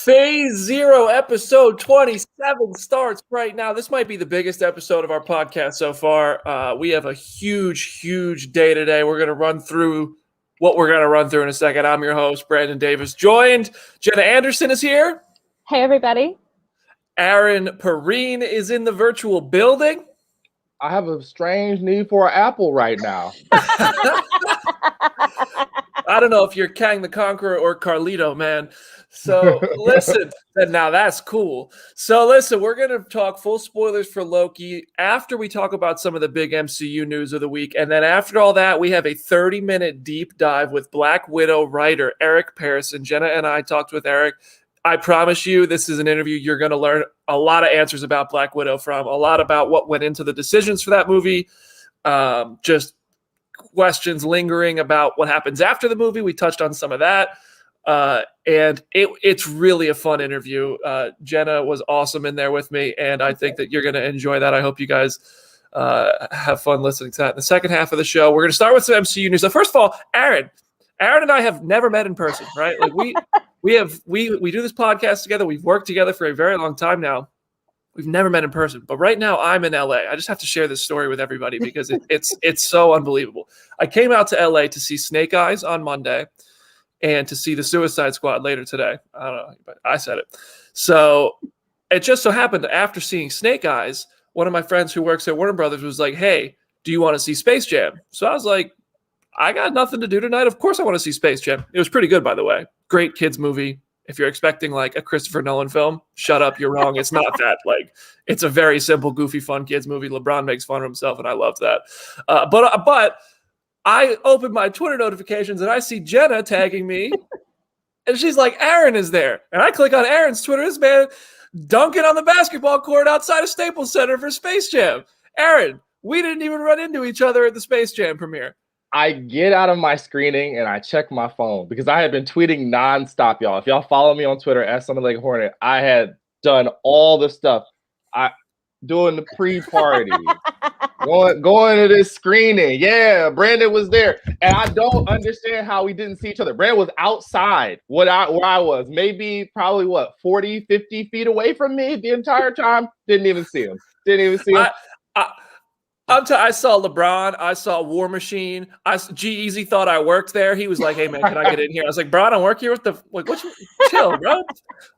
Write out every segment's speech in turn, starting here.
Phase Zero, episode 27 starts right now. This might be the biggest episode of our podcast so far. We have a huge day today. We're going to run through what we're going to run through in a second. I'm your host, Brandon Davis. Joined, Jenna Anderson is here. Hey, everybody. Aaron Perrine is in the virtual building. I have a strange need for an apple right now. I don't know if you're Kang the Conqueror or Carlito, man. So listen, now that's cool. So listen, we're going to talk full spoilers for Loki after we talk about some of the big MCU news of the week. And then after all that, we have a 30-minute deep dive with Black Widow writer Eric Pearson. Jenna and I talked with Eric. I promise you, this is an interview you're going to learn a lot of answers about Black Widow from, a lot about what went into the decisions for that movie, just questions lingering about what happens after the movie. We touched on some of that, and it's really a fun interview. Jenna was awesome in there with me, and I think that you're going to enjoy that. I hope you guys have fun listening to that. In the second half of the show, we're going to start with some MCU news. So first of all, Aaron and I have never met in person, right? Like we do this podcast together. We've worked together for a very long time now. We've never met in person, but right now I'm in LA. I just have to share this story with everybody because it's so unbelievable. I came out to LA to see Snake Eyes on Monday and to see the Suicide Squad later today. I don't know, but I said it. So it just so happened after seeing Snake Eyes, one of my friends who works at Warner Brothers was like, "Hey, do you want to see Space Jam?" So I was like, I got nothing to do tonight. Of course I want to see Space Jam. It was pretty good, by the way. Great kids movie. If you're expecting like a Christopher Nolan film, shut up, you're wrong. It's not that. Like, it's a very simple, goofy, fun kids movie. LeBron makes fun of himself, and I loved that. But I opened my Twitter notifications, and I see Jenna tagging me, and she's like, Aaron is there. And I click on Aaron's Twitter. This man dunking on the basketball court outside of Staples Center for Space Jam. Aaron, we didn't even run into each other at the Space Jam premiere. I get out of my screening and I check my phone because I had been tweeting nonstop, y'all. If y'all follow me on Twitter at Something Like a Hornet, I had done all the stuff. Doing the pre-party, going to this screening. Yeah, Brandon was there. And I don't understand how we didn't see each other. Brandon was outside where I was, probably 40, 50 feet away from me the entire time. Didn't even see him. I saw LeBron. I saw War Machine. G-Eazy thought I worked there. He was like, "Hey man, can I get in here?" I was like, "Bro, I don't work here. Chill, bro.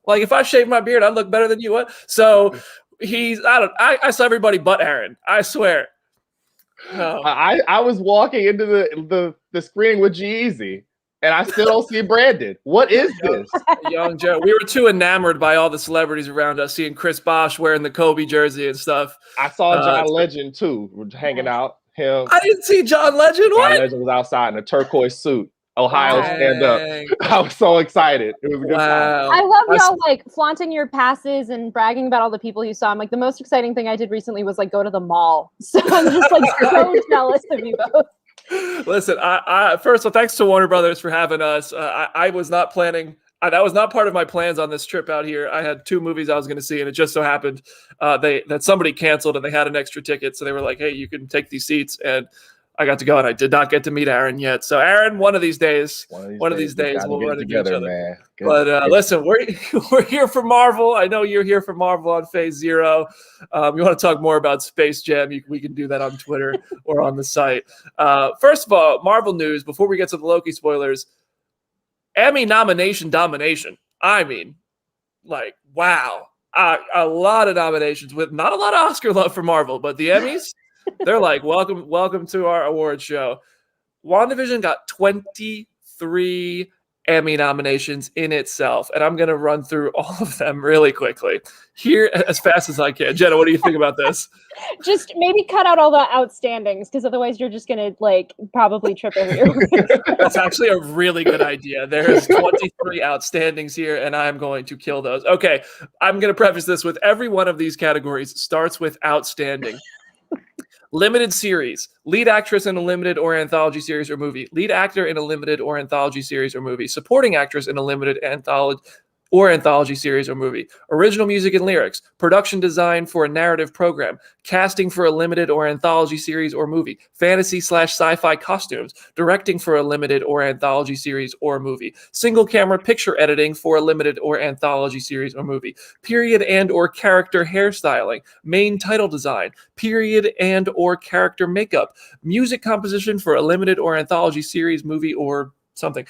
Like if I shaved my beard, I'd look better than you." What? So I saw everybody but Aaron. I swear. Oh. I was walking into the screening with G-Eazy. And I still don't see Brandon. What is this? Young Joe. We were too enamored by all the celebrities around us, seeing Chris Bosh wearing the Kobe jersey and stuff. I saw John Legend, too, hanging out. Him. I didn't see John Legend. What? John Legend was outside in a turquoise suit. Ohio stand up. I was so excited. It was a good time. I love y'all like flaunting your passes and bragging about all the people you saw. I'm like, the most exciting thing I did recently was like go to the mall. So I'm just like so jealous of you both. Listen, I first of all, thanks to Warner Brothers for having us. I was not planning. That was not part of my plans on this trip out here. I had 2 movies I was going to see, and it just so happened that somebody canceled and they had an extra ticket. So they were like, "Hey, you can take these seats." And I got to go, and I did not get to meet Aaron yet. So Aaron, one of these days we'll run into each other. Man. But listen, we're here for Marvel. I know you're here for Marvel on Phase Zero. You want to talk more about Space Jam? We can do that on Twitter or on the site. First of all, Marvel news. Before we get to the Loki spoilers, Emmy nomination domination. I mean, like, wow. A lot of nominations with not a lot of Oscar love for Marvel, but the Emmys, they're like, welcome to our award show. WandaVision got 23 Emmy nominations in itself, and I'm going to run through all of them really quickly here as fast as I can. Jenna, what do you think about this? Just maybe cut out all the outstandings, because otherwise you're just going to like probably trip over your words. That's actually a really good idea. There's 23 outstandings here, and I'm going to kill those. Okay, I'm going to preface this with every one of these categories starts with outstanding. Limited series, lead actress in a limited or anthology series or movie, lead actor in a limited or anthology series or movie, supporting actress in a limited anthology or anthology series or movie. Original music and lyrics, production design for a narrative program, casting for a limited or anthology series or movie, fantasy/sci-fi costumes, directing for a limited or anthology series or movie, single camera picture editing for a limited or anthology series or movie, period and or character hairstyling, main title design, period and or character makeup, music composition for a limited or anthology series, movie, or something.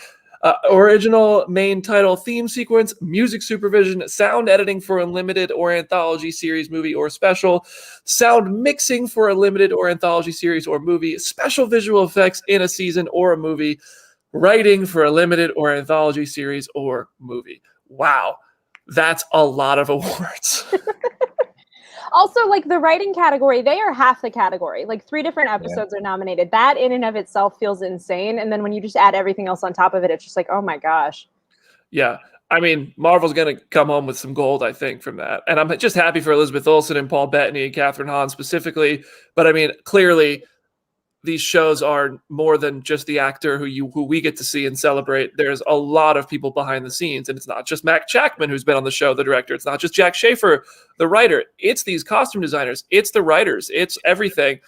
Original main title theme sequence, music supervision, sound editing for a limited or anthology series, movie, or special, sound mixing for a limited or anthology series or movie, special visual effects in a season or a movie, writing for a limited or anthology series or movie. Wow, that's a lot of awards. Also, like the writing category, they are half the category. Like 3 different episodes are nominated. That in and of itself feels insane. And then when you just add everything else on top of it, it's just like, oh my gosh. Yeah. I mean, Marvel's going to come home with some gold, I think, from that. And I'm just happy for Elizabeth Olsen and Paul Bettany and Catherine Hahn specifically. But I mean, clearly, these shows are more than just the actor who we get to see and celebrate. There's a lot of people behind the scenes, and it's not just Mac Chapman who's been on the show, the director. It's not just Jack Schaefer, the writer. It's these costume designers. It's the writers. It's everything.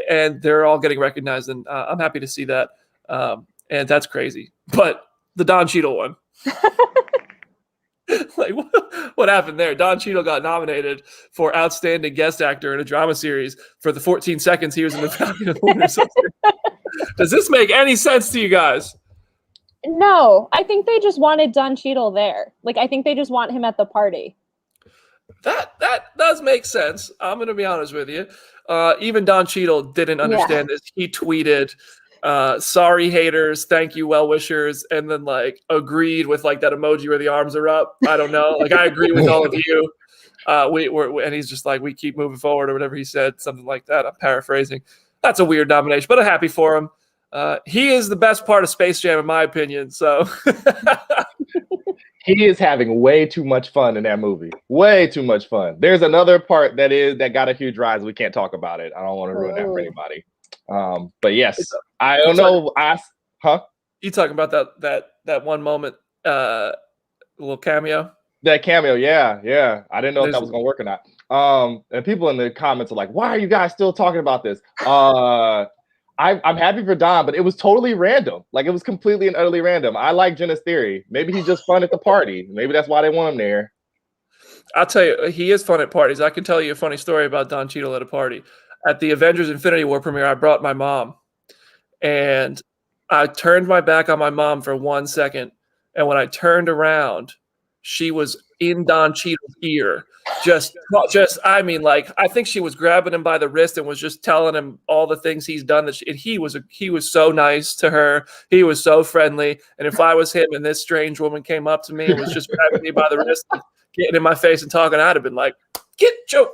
And they're all getting recognized, and I'm happy to see that. And that's crazy. But the Don Cheadle one. Like, what happened there? Don Cheadle got nominated for Outstanding Guest Actor in a Drama Series for the 14 seconds he was in the Falcon and the Winter Soldier. Does this make any sense to you guys? No, I think they just wanted Don Cheadle there. Like, I think they just want him at the party. That does make sense. I'm going to be honest with you. Even Don Cheadle didn't understand this. He tweeted, sorry haters, thank you well wishers, and then like agreed with like that emoji where the arms are up. I don't know, like I agree with all of you. And he's just like, we keep moving forward or whatever he said, something like that. I'm paraphrasing. That's a weird nomination, but I'm happy for him. He is the best part of Space Jam in my opinion. So he is having way too much fun in that movie. Way too much fun. There's another part that got a huge rise. We can't talk about it. I don't want to ruin that for anybody. But yes, I don't know. You talking about that one moment, little cameo? That cameo, yeah. I didn't know if that was gonna work or not. And people in the comments are like, "Why are you guys still talking about this?" I'm happy for Don, but it was totally random. Like it was completely and utterly random. I like Jenna's theory. Maybe he's just fun at the party. Maybe that's why they want him there. I'll tell you, he is fun at parties. I can tell you a funny story about Don Cheadle at a party. At the Avengers Infinity War premiere, I brought my mom, and I turned my back on my mom for 1 second, and when I turned around, she was in Don Cheadle's ear. I mean, like, I think she was grabbing him by the wrist and was just telling him all the things he's done. He was so nice to her. He was so friendly. And if I was him and this strange woman came up to me and was just grabbing me by the wrist, and getting in my face and talking, I'd have been like, get your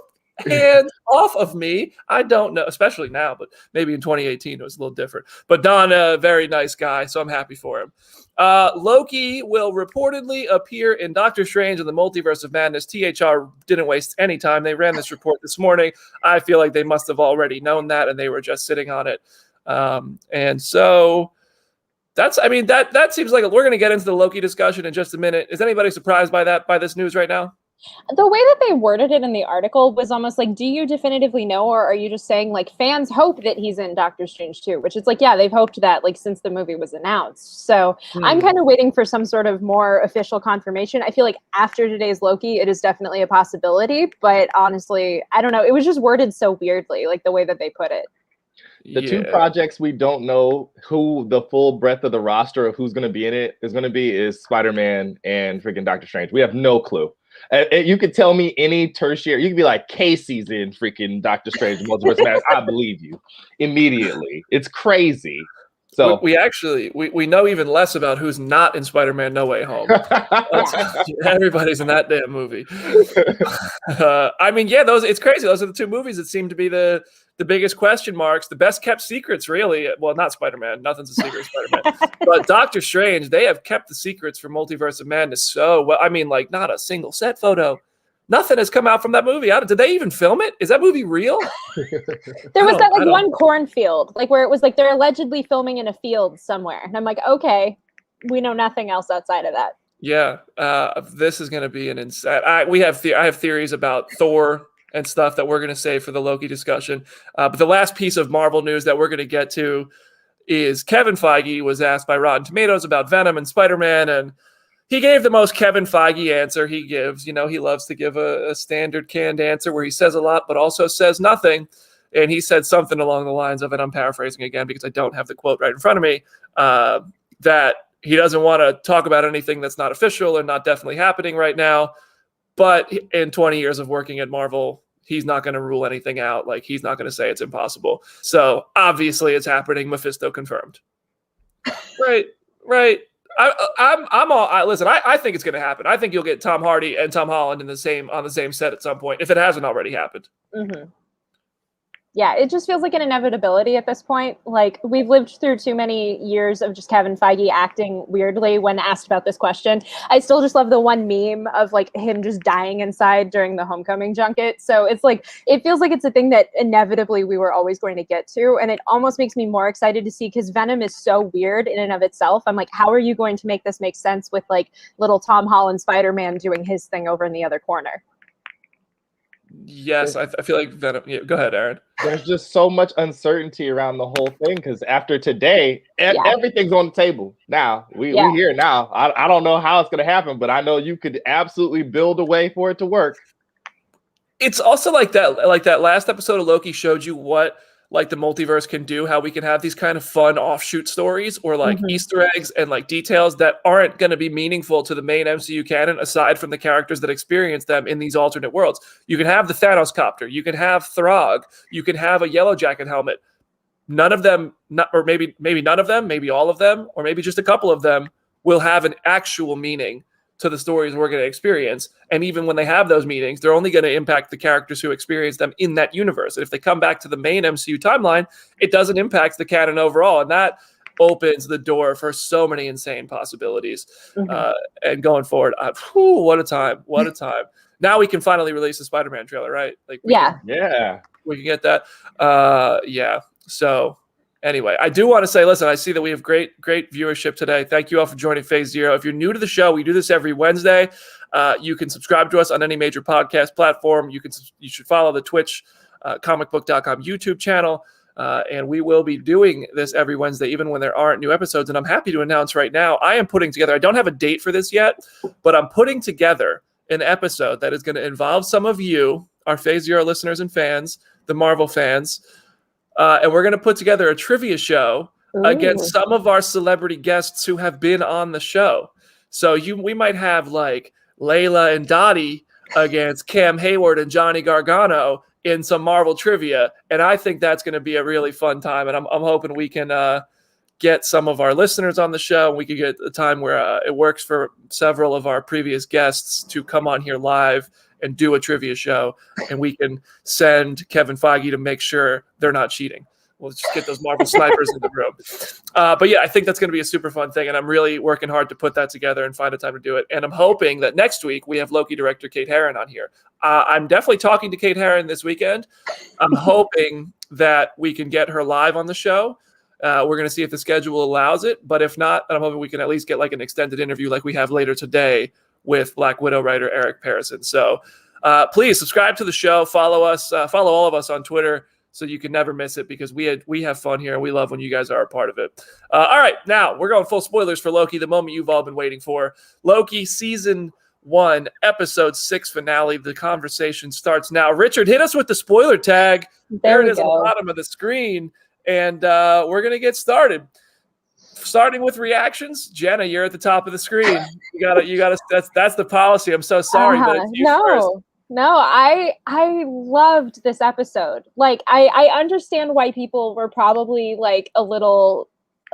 hands off of me. I don't know, especially now, but maybe in 2018 it was a little different. But Don, a very nice guy, so I'm happy for him. Loki will reportedly appear in Doctor Strange in the Multiverse of Madness. THR didn't waste any time. They ran this report this morning. I feel like they must have already known that, and they were just sitting on it. And so that seems like we're going to get into the Loki discussion in just a minute. Is anybody surprised by this news right now? The way that they worded it in the article was almost like, do you definitively know, or are you just saying like fans hope that he's in Doctor Strange 2? Which is like, yeah, they've hoped that like since the movie was announced. So I'm kind of waiting for some sort of more official confirmation. I feel like after today's Loki, it is definitely a possibility. But honestly, I don't know. It was just worded so weirdly, like the way that they put it. The two projects we don't know who the full breadth of the roster of who's going to be in it is going to be is Spider-Man and freaking Doctor Strange. We have no clue. You could tell me any tertiary. You could be like, Casey's in freaking Doctor Strange Multiverse of Madness. I believe you immediately. It's crazy. So we know even less about who's not in Spider-Man No Way Home. Everybody's in that damn movie. I mean, yeah, it's crazy. Those are the two movies that seem to be the biggest question marks, the best kept secrets, really. Well, not Spider-Man. Nothing's a secret, Spider-Man. But Doctor Strange, they have kept the secrets for Multiverse of Madness so well. I mean, like, not a single set photo. Nothing has come out from that movie. Did they even film it? Is that movie real? There was that like one cornfield, like where it was like they're allegedly filming in a field somewhere. And I'm like, okay, we know nothing else outside of that. Yeah, this is going to be an insane. I have theories about Thor and stuff that we're going to save for the Loki discussion. But the last piece of Marvel news that we're going to get to is Kevin Feige was asked by Rotten Tomatoes about Venom and Spider-Man, and he gave the most Kevin Feige answer he gives. You know, he loves to give a standard canned answer where he says a lot but also says nothing. And he said something along the lines of, and I'm paraphrasing again because I don't have the quote right in front of me, that he doesn't want to talk about anything that's not official or not definitely happening right now. But in 20 years of working at Marvel, he's not going to rule anything out. Like, he's not going to say it's impossible. So obviously it's happening. Mephisto confirmed. Right. Listen, I think it's going to happen. I think you'll get Tom Hardy and Tom Holland on the same set at some point, if it hasn't already happened. Mm-hmm. Yeah, it just feels like an inevitability at this point. Like, we've lived through too many years of just Kevin Feige acting weirdly when asked about this question. I still just love the one meme of like him just dying inside during the Homecoming junket. So it's like, it feels like it's a thing that inevitably we were always going to get to. And it almost makes me more excited to see, because Venom is so weird in and of itself. I'm like, how are you going to make this make sense with like little Tom Holland Spider-Man doing his thing over in the other corner? Yes, I feel like Venom. Yeah, go ahead, Aaron. There's just so much uncertainty around the whole thing, because after today, everything's on the table. Now we're here now. I don't know how it's going to happen, but I know you could absolutely build a way for it to work. It's also like that last episode of Loki showed you what like the multiverse can do, how we can have these kind of fun offshoot stories or like Easter eggs and like details that aren't going to be meaningful to the main MCU canon, aside from the characters that experience them in these alternate worlds. You can have the Thanos copter, you can have Throg, you can have a Yellow Jacket helmet. None of them, or maybe none of them, maybe all of them, or maybe just a couple of them will have an actual meaning to the stories we're going to experience. And even when they have those meetings, they're only going to impact the characters who experience them in that universe. And if they come back to the main MCU timeline, it doesn't impact the canon overall. And that opens the door for so many insane possibilities. And going forward, what a time. What a time. Now we can finally release the Spider-Man trailer, right? Like, we can get that. So anyway, I do want to say, listen, I see that we have great viewership today. Thank you all for joining Phase Zero. If you're new to the show, we do this every Wednesday. You can subscribe to us on any major podcast platform. You should follow the Twitch, Comicbook.com YouTube channel. And we will be doing this every Wednesday, even when there aren't new episodes. And I'm happy to announce right now, I am putting together, I don't have a date for this yet, but I'm putting together an episode that is going to involve some of you, our Phase Zero listeners and fans, the Marvel fans. And we're going to put together a trivia show against some of our celebrity guests who have been on the show. So we might have like Layla and Dottie against Cam Hayward and Johnny Gargano in some Marvel trivia. And I think that's going to be a really fun time. And I'm hoping we can get some of our listeners on the show. We could get a time where it works for several of our previous guests to come on here live and do a trivia show, and we can send Kevin Feige to make sure they're not cheating. We'll just get those Marvel snipers in the room. But yeah, I think that's going to be a super fun thing, and I'm really working hard to put that together and find a time to do it. And I'm hoping that next week we have Loki director Kate Herron on here. I'm definitely talking to Kate Herron this weekend. I'm hoping that we can get her live on the show. We're going to see if the schedule allows it, but if not, I'm hoping we can at least get like an extended interview like we have later today with Black Widow writer Eric Pearson. So please subscribe to the show, follow us, follow all of us on Twitter so you can never miss it, because we have fun here and we love when you guys are a part of it. All right, now we're going full spoilers for Loki, the moment you've all been waiting for. Loki Season 1, Episode 6 finale. The conversation starts now. Richard, hit us with the spoiler tag. There it is on the bottom of the screen, and we're going to get started. Starting with reactions, Jenna, you're at the top of the screen. You gotta. That's the policy. I'm so sorry, but it's you first. No, I loved this episode. Like, I understand why people were probably like a little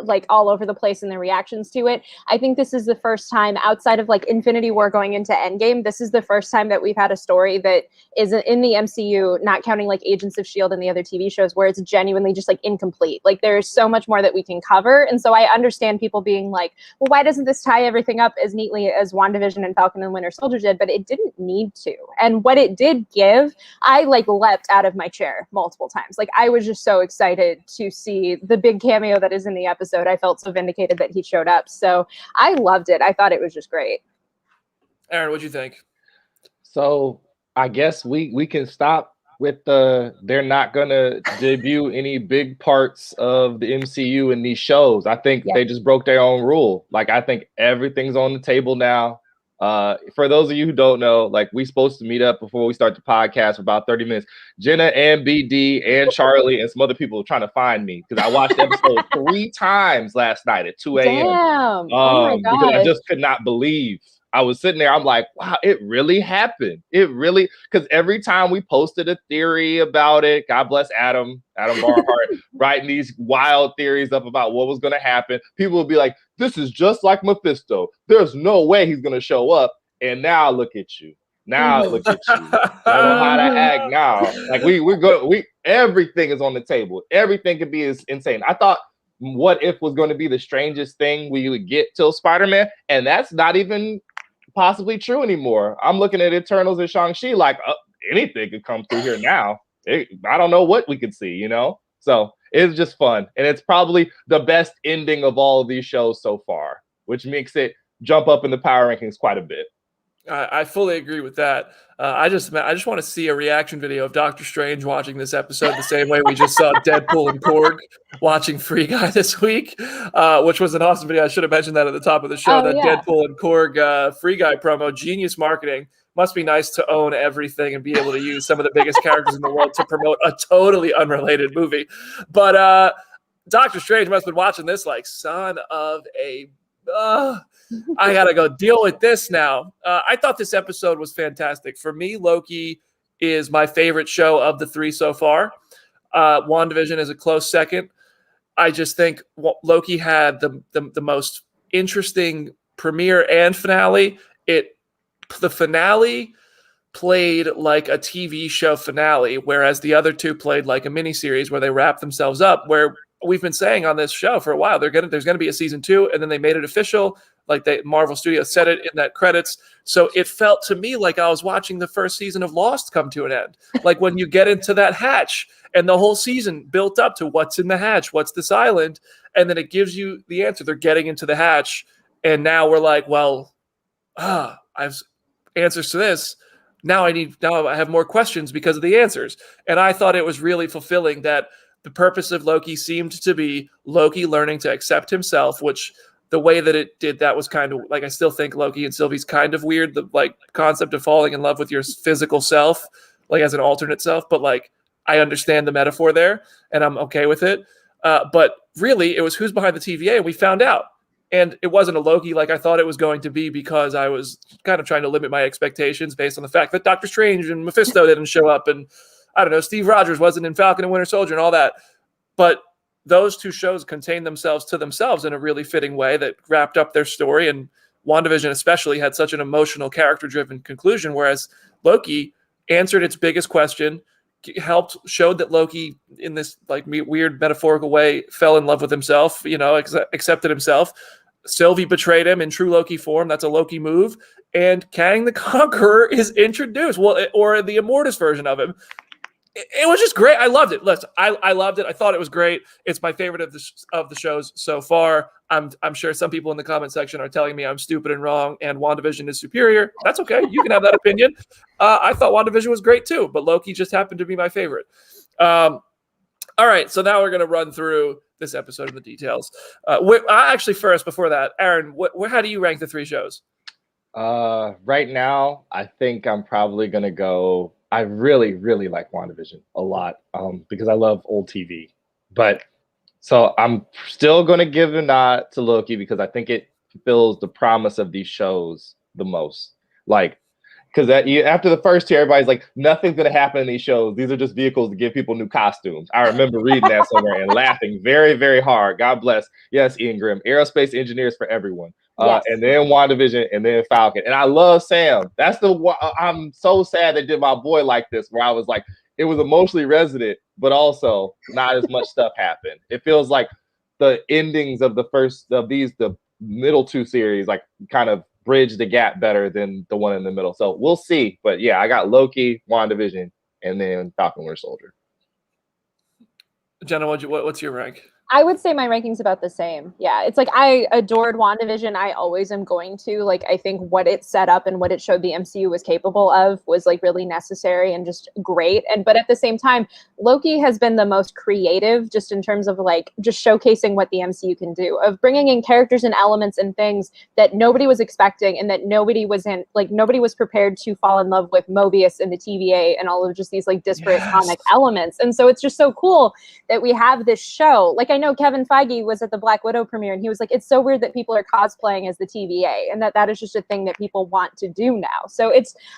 like all over the place in their reactions to it. I think this is the first time outside of like Infinity War going into Endgame, this is the first time that we've had a story that is in the MCU, not counting like Agents of S.H.I.E.L.D. and the other TV shows, where it's genuinely just like incomplete. Like, there's so much more that we can cover. And so I understand people being like, well, why doesn't this tie everything up as neatly as WandaVision and Falcon and Winter Soldier did? But it didn't need to. And what it did give, I like leapt out of my chair multiple times. Like, I was just so excited to see the big cameo that is in the episode. I felt so vindicated that he showed up. So I loved it. I thought it was just great. Aaron, what'd you think? So I guess we can stop with they're not gonna debut any big parts of the MCU in these shows. I think Yep. they just broke their own rule. Like I think everything's on the table now. For those of you who don't know, like we supposed to meet up before we start the podcast for about 30 minutes. Jenna and BD and Charlie and some other people are trying to find me because I watched the episode 3 times last night at 2 a.m. Damn. Oh my Because I gosh. just could not believe. I was sitting there, I'm like, wow, it really happened. It really, because every time we posted a theory about it, God bless Adam Barnhart, writing these wild theories up about what was going to happen, people would be like, this is just like Mephisto. There's no way he's going to show up. And now look at you. Now look at you. Don't know how to act now. Like everything is on the table. Everything could be as insane. I thought What If was going to be the strangest thing we would get till Spider-Man, and that's not even possibly true anymore. I'm looking at Eternals and Shang-Chi like anything could come through here now. I don't know what we could see, you know? So it's just fun. And it's probably the best ending of all of these shows so far, which makes it jump up in the power rankings quite a bit. I fully agree with that. I just want to see a reaction video of Doctor Strange watching this episode the same way we just saw Deadpool and Korg watching Free Guy this week, which was an awesome video. I should have mentioned that at the top of the show. Deadpool and Korg Free Guy promo, genius marketing. Must be nice to own everything and be able to use some of the biggest characters in the world to promote a totally unrelated movie. But Doctor Strange must have been watching this like, son of a... I gotta go deal with this now. I thought this episode was fantastic. For me, Loki is my favorite show of the 3 so far. WandaVision is a close second. I just think Loki had the most interesting premiere and finale. The finale played like a TV show finale, whereas the other 2 played like a miniseries where they wrap themselves up. Where we've been saying on this show for a while, there's gonna be a season 2, and then they made it official. Like Marvel Studios said it in that credits. So it felt to me like I was watching the first season of Lost come to an end. Like when you get into that hatch and the whole season built up to what's in the hatch, what's this island, and then it gives you the answer. They're getting into the hatch, and now we're like, well, I have answers to this. Now I have more questions because of the answers. And I thought it was really fulfilling that the purpose of Loki seemed to be Loki learning to accept himself, which the way that it did that was kind of like, I still think Loki and Sylvie's kind of weird, the like concept of falling in love with your physical self, like as an alternate self, but like I understand the metaphor there and I'm okay with it. But really it was who's behind the TVA, and we found out. And it wasn't a Loki like I thought it was going to be, because I was kind of trying to limit my expectations based on the fact that Doctor Strange and Mephisto didn't show up, and I don't know, Steve Rogers wasn't in Falcon and Winter Soldier and all that. But those 2 shows contained themselves to themselves in a really fitting way that wrapped up their story. And WandaVision especially had such an emotional, character-driven conclusion, whereas Loki answered its biggest question, showed that Loki, in this like weird metaphorical way, fell in love with himself, accepted himself. Sylvie betrayed him in true Loki form. That's a Loki move. And Kang the Conqueror is introduced, or the Immortus version of him. It was just great. I loved it. Listen, I loved it. I thought it was great. It's my favorite of the shows so far. I'm sure some people in the comment section are telling me I'm stupid and wrong and WandaVision is superior. That's okay. You can have that opinion. I thought WandaVision was great too, but Loki just happened to be my favorite. All right, so now we're going to run through this episode of the details. Actually, first, before that, Aaron, how do you rank the 3 shows? Right now, I think I'm probably going to go... I really, really like WandaVision a lot because I love old TV. But so I'm still going to give a nod to Loki because I think it fulfills the promise of these shows the most. Like, because after the first 2, everybody's like, nothing's going to happen in these shows. These are just vehicles to give people new costumes. I remember reading that somewhere and laughing very, very hard. God bless. Yes, Ian Grimm. Aerospace engineers for everyone. Yes. And then WandaVision, and then Falcon. And I love Sam. I'm so sad they did my boy like this, where I was like, it was emotionally resonant, but also not as much stuff happened. It feels like the endings of the middle 2 series, like kind of bridge the gap better than the one in the middle. So we'll see. But yeah, I got Loki, WandaVision, and then Falcon Winter Soldier. Jenna, what's your rank? I would say my ranking's about the same. Yeah, it's like I adored WandaVision. I always am going to. Like, I think what it set up and what it showed the MCU was capable of was like really necessary and just great. But at the same time, Loki has been the most creative just in terms of like just showcasing what the MCU can do, of bringing in characters and elements and things that nobody was expecting and that nobody was prepared to fall in love with Mobius and the TVA and all of just these like disparate comic elements. And so it's just so cool that we have this show. Like, I know Kevin Feige was at the Black Widow premiere and he was like, it's so weird that people are cosplaying as the TVA and that is just a thing that people want to do now. So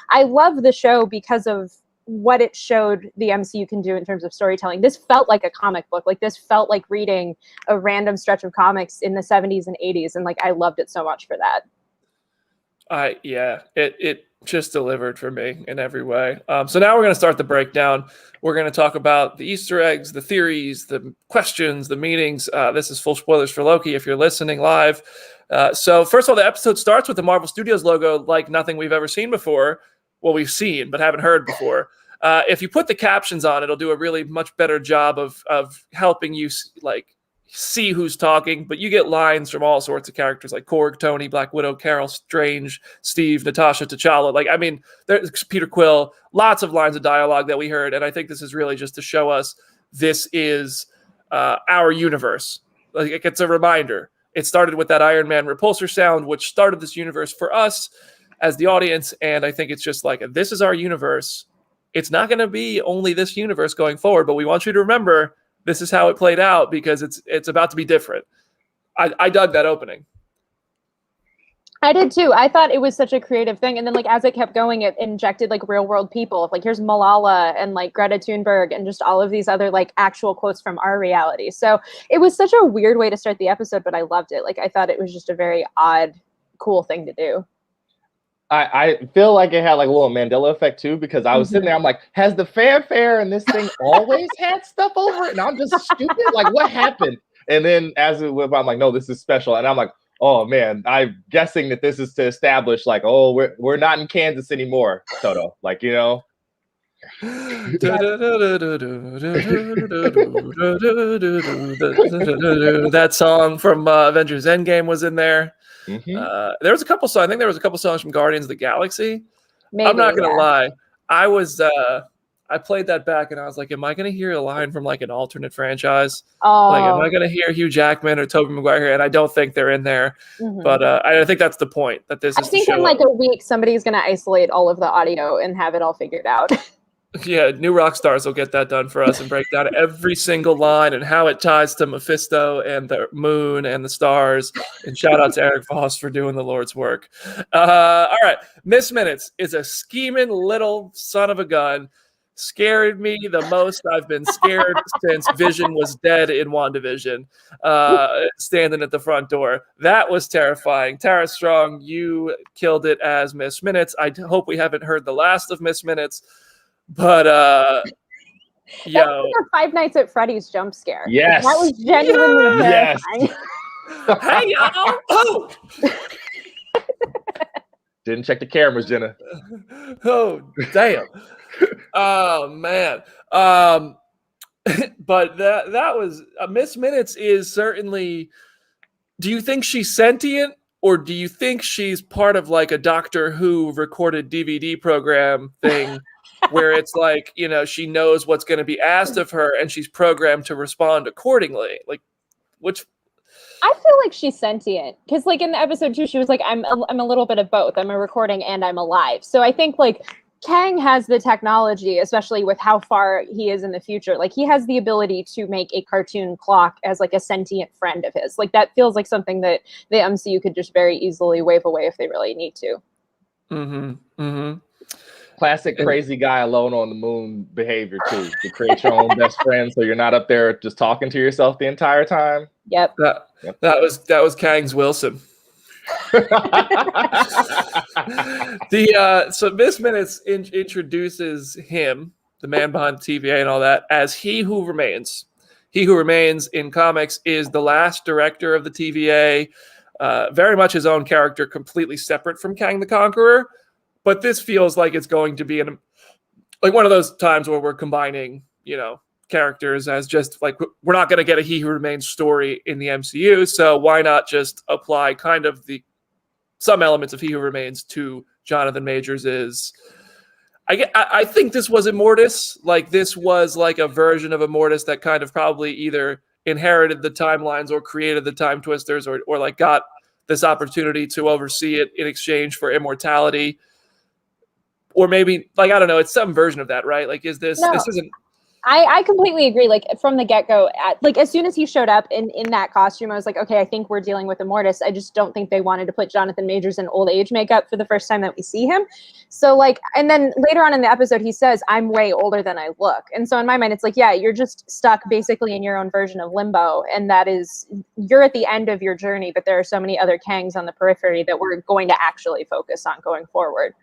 I love the show because of what it showed the MCU can do in terms of storytelling. This felt like a comic book. Like, this felt like reading a random stretch of comics in the 70s and 80s. And like, I loved it so much for that. It just delivered for me in every way. So now we're going to start the breakdown. We're going to talk about the Easter eggs, the theories, the questions, the meanings. This is full spoilers for Loki if you're listening live. So first of all, the episode starts with the Marvel Studios logo like nothing we've ever seen before. Well, we've seen, but haven't heard before. If you put the captions on, it'll do a really much better job of helping you see who's talking, but you get lines from all sorts of characters like Korg, Tony, Black Widow, Carol, Strange, Steve, Natasha, T'Challa. Like, I mean, there's Peter Quill, lots of lines of dialogue that we heard. And I think this is really just to show us this is our universe. Like, it's a reminder. It started with that Iron Man repulsor sound, which started this universe for us as the audience. And I think it's just like, this is our universe. It's not going to be only this universe going forward, but we want you to remember this is how it played out because it's about to be different. I dug that opening. I did too. I thought it was such a creative thing. And then like as it kept going, it injected like real world people. Like here's Malala and like Greta Thunberg and just all of these other like actual quotes from our reality. So it was such a weird way to start the episode, but I loved it. Like I thought it was just a very odd, cool thing to do. I feel like it had like a little Mandela effect too, because I was sitting there, I'm like, has the fanfare and this thing always had stuff over it? And I'm just stupid. Like, what happened? And then as it went by, I'm like, no, this is special. And I'm like, oh man, I'm guessing that this is to establish like, oh, we're not in Kansas anymore, Toto. Like, you know. That song from Avengers Endgame was in there. There was a couple songs. I think there was a couple songs from Guardians of the Galaxy. Maybe, I'm not gonna lie. I played that back and I was like, am I gonna hear a line from like an alternate franchise? Like, am I gonna hear Hugh Jackman or Tobey Maguire? And I don't think they're in there. But I think that's the point that this is. I think in like a week somebody's gonna isolate all of the audio and have it all figured out. Yeah, New Rock Stars will get that done for us and break down every single line and how it ties to Mephisto and the moon and the stars. And shout out to Eric Voss for doing the Lord's work. All right, Miss Minutes is a scheming little son of a gun. Scared me the most I've been scared since Vision was dead in WandaVision, standing at the front door. That was terrifying. Tara Strong, you killed it as Miss Minutes. I hope we haven't heard the last of Miss Minutes. But yo, that was like a Five Nights at Freddy's jump scare. Yes, that was genuinely terrifying. Hey y'all! Oh, didn't check the cameras, Jenna. Oh damn! Oh man! But that was Miss Minutes is certainly. Do you think she's sentient, or do you think she's part of like a Doctor Who recorded DVD program thing? Where it's like, you know, she knows what's going to be asked of her and she's programmed to respond accordingly. Like, which I feel like she's sentient because like in the episode 2, she was like, I'm a little bit of both. I'm a recording and I'm alive. So I think like Kang has the technology, especially with how far he is in the future. Like he has the ability to make a cartoon clock as like a sentient friend of his. Like that feels like something that the MCU could just very easily wave away if they really need to. Classic crazy guy alone on the moon behavior too. To create your own best friend, so you're not up there just talking to yourself the entire time. Yep. That was Kang's Wilson. So Miss Minutes introduces him, the man behind the TVA and all that, as He Who Remains. He Who Remains in comics is the last director of the TVA, very much his own character, completely separate from Kang the Conqueror. But this feels like it's going to be like one of those times where we're combining, you know, characters as just like, we're not going to get a He Who Remains story in the MCU, so why not just apply kind of some elements of He Who Remains to Jonathan Majors? I think this was Immortus. Like, this was like a version of Immortus that kind of probably either inherited the timelines or created the time twisters, or like got this opportunity to oversee it in exchange for immortality. Or maybe, like, I don't know, it's some version of that, right? Like, this isn't... I completely agree. Like, from the get-go, like, as soon as he showed up in that costume, I was like, okay, I think we're dealing with Immortus. I just don't think they wanted to put Jonathan Majors in old age makeup for the first time that we see him. So, like, and then later on in the episode, he says, I'm way older than I look. And so in my mind, it's like, yeah, you're just stuck basically in your own version of limbo. And that is, you're at the end of your journey, but there are so many other Kangs on the periphery that we're going to actually focus on going forward.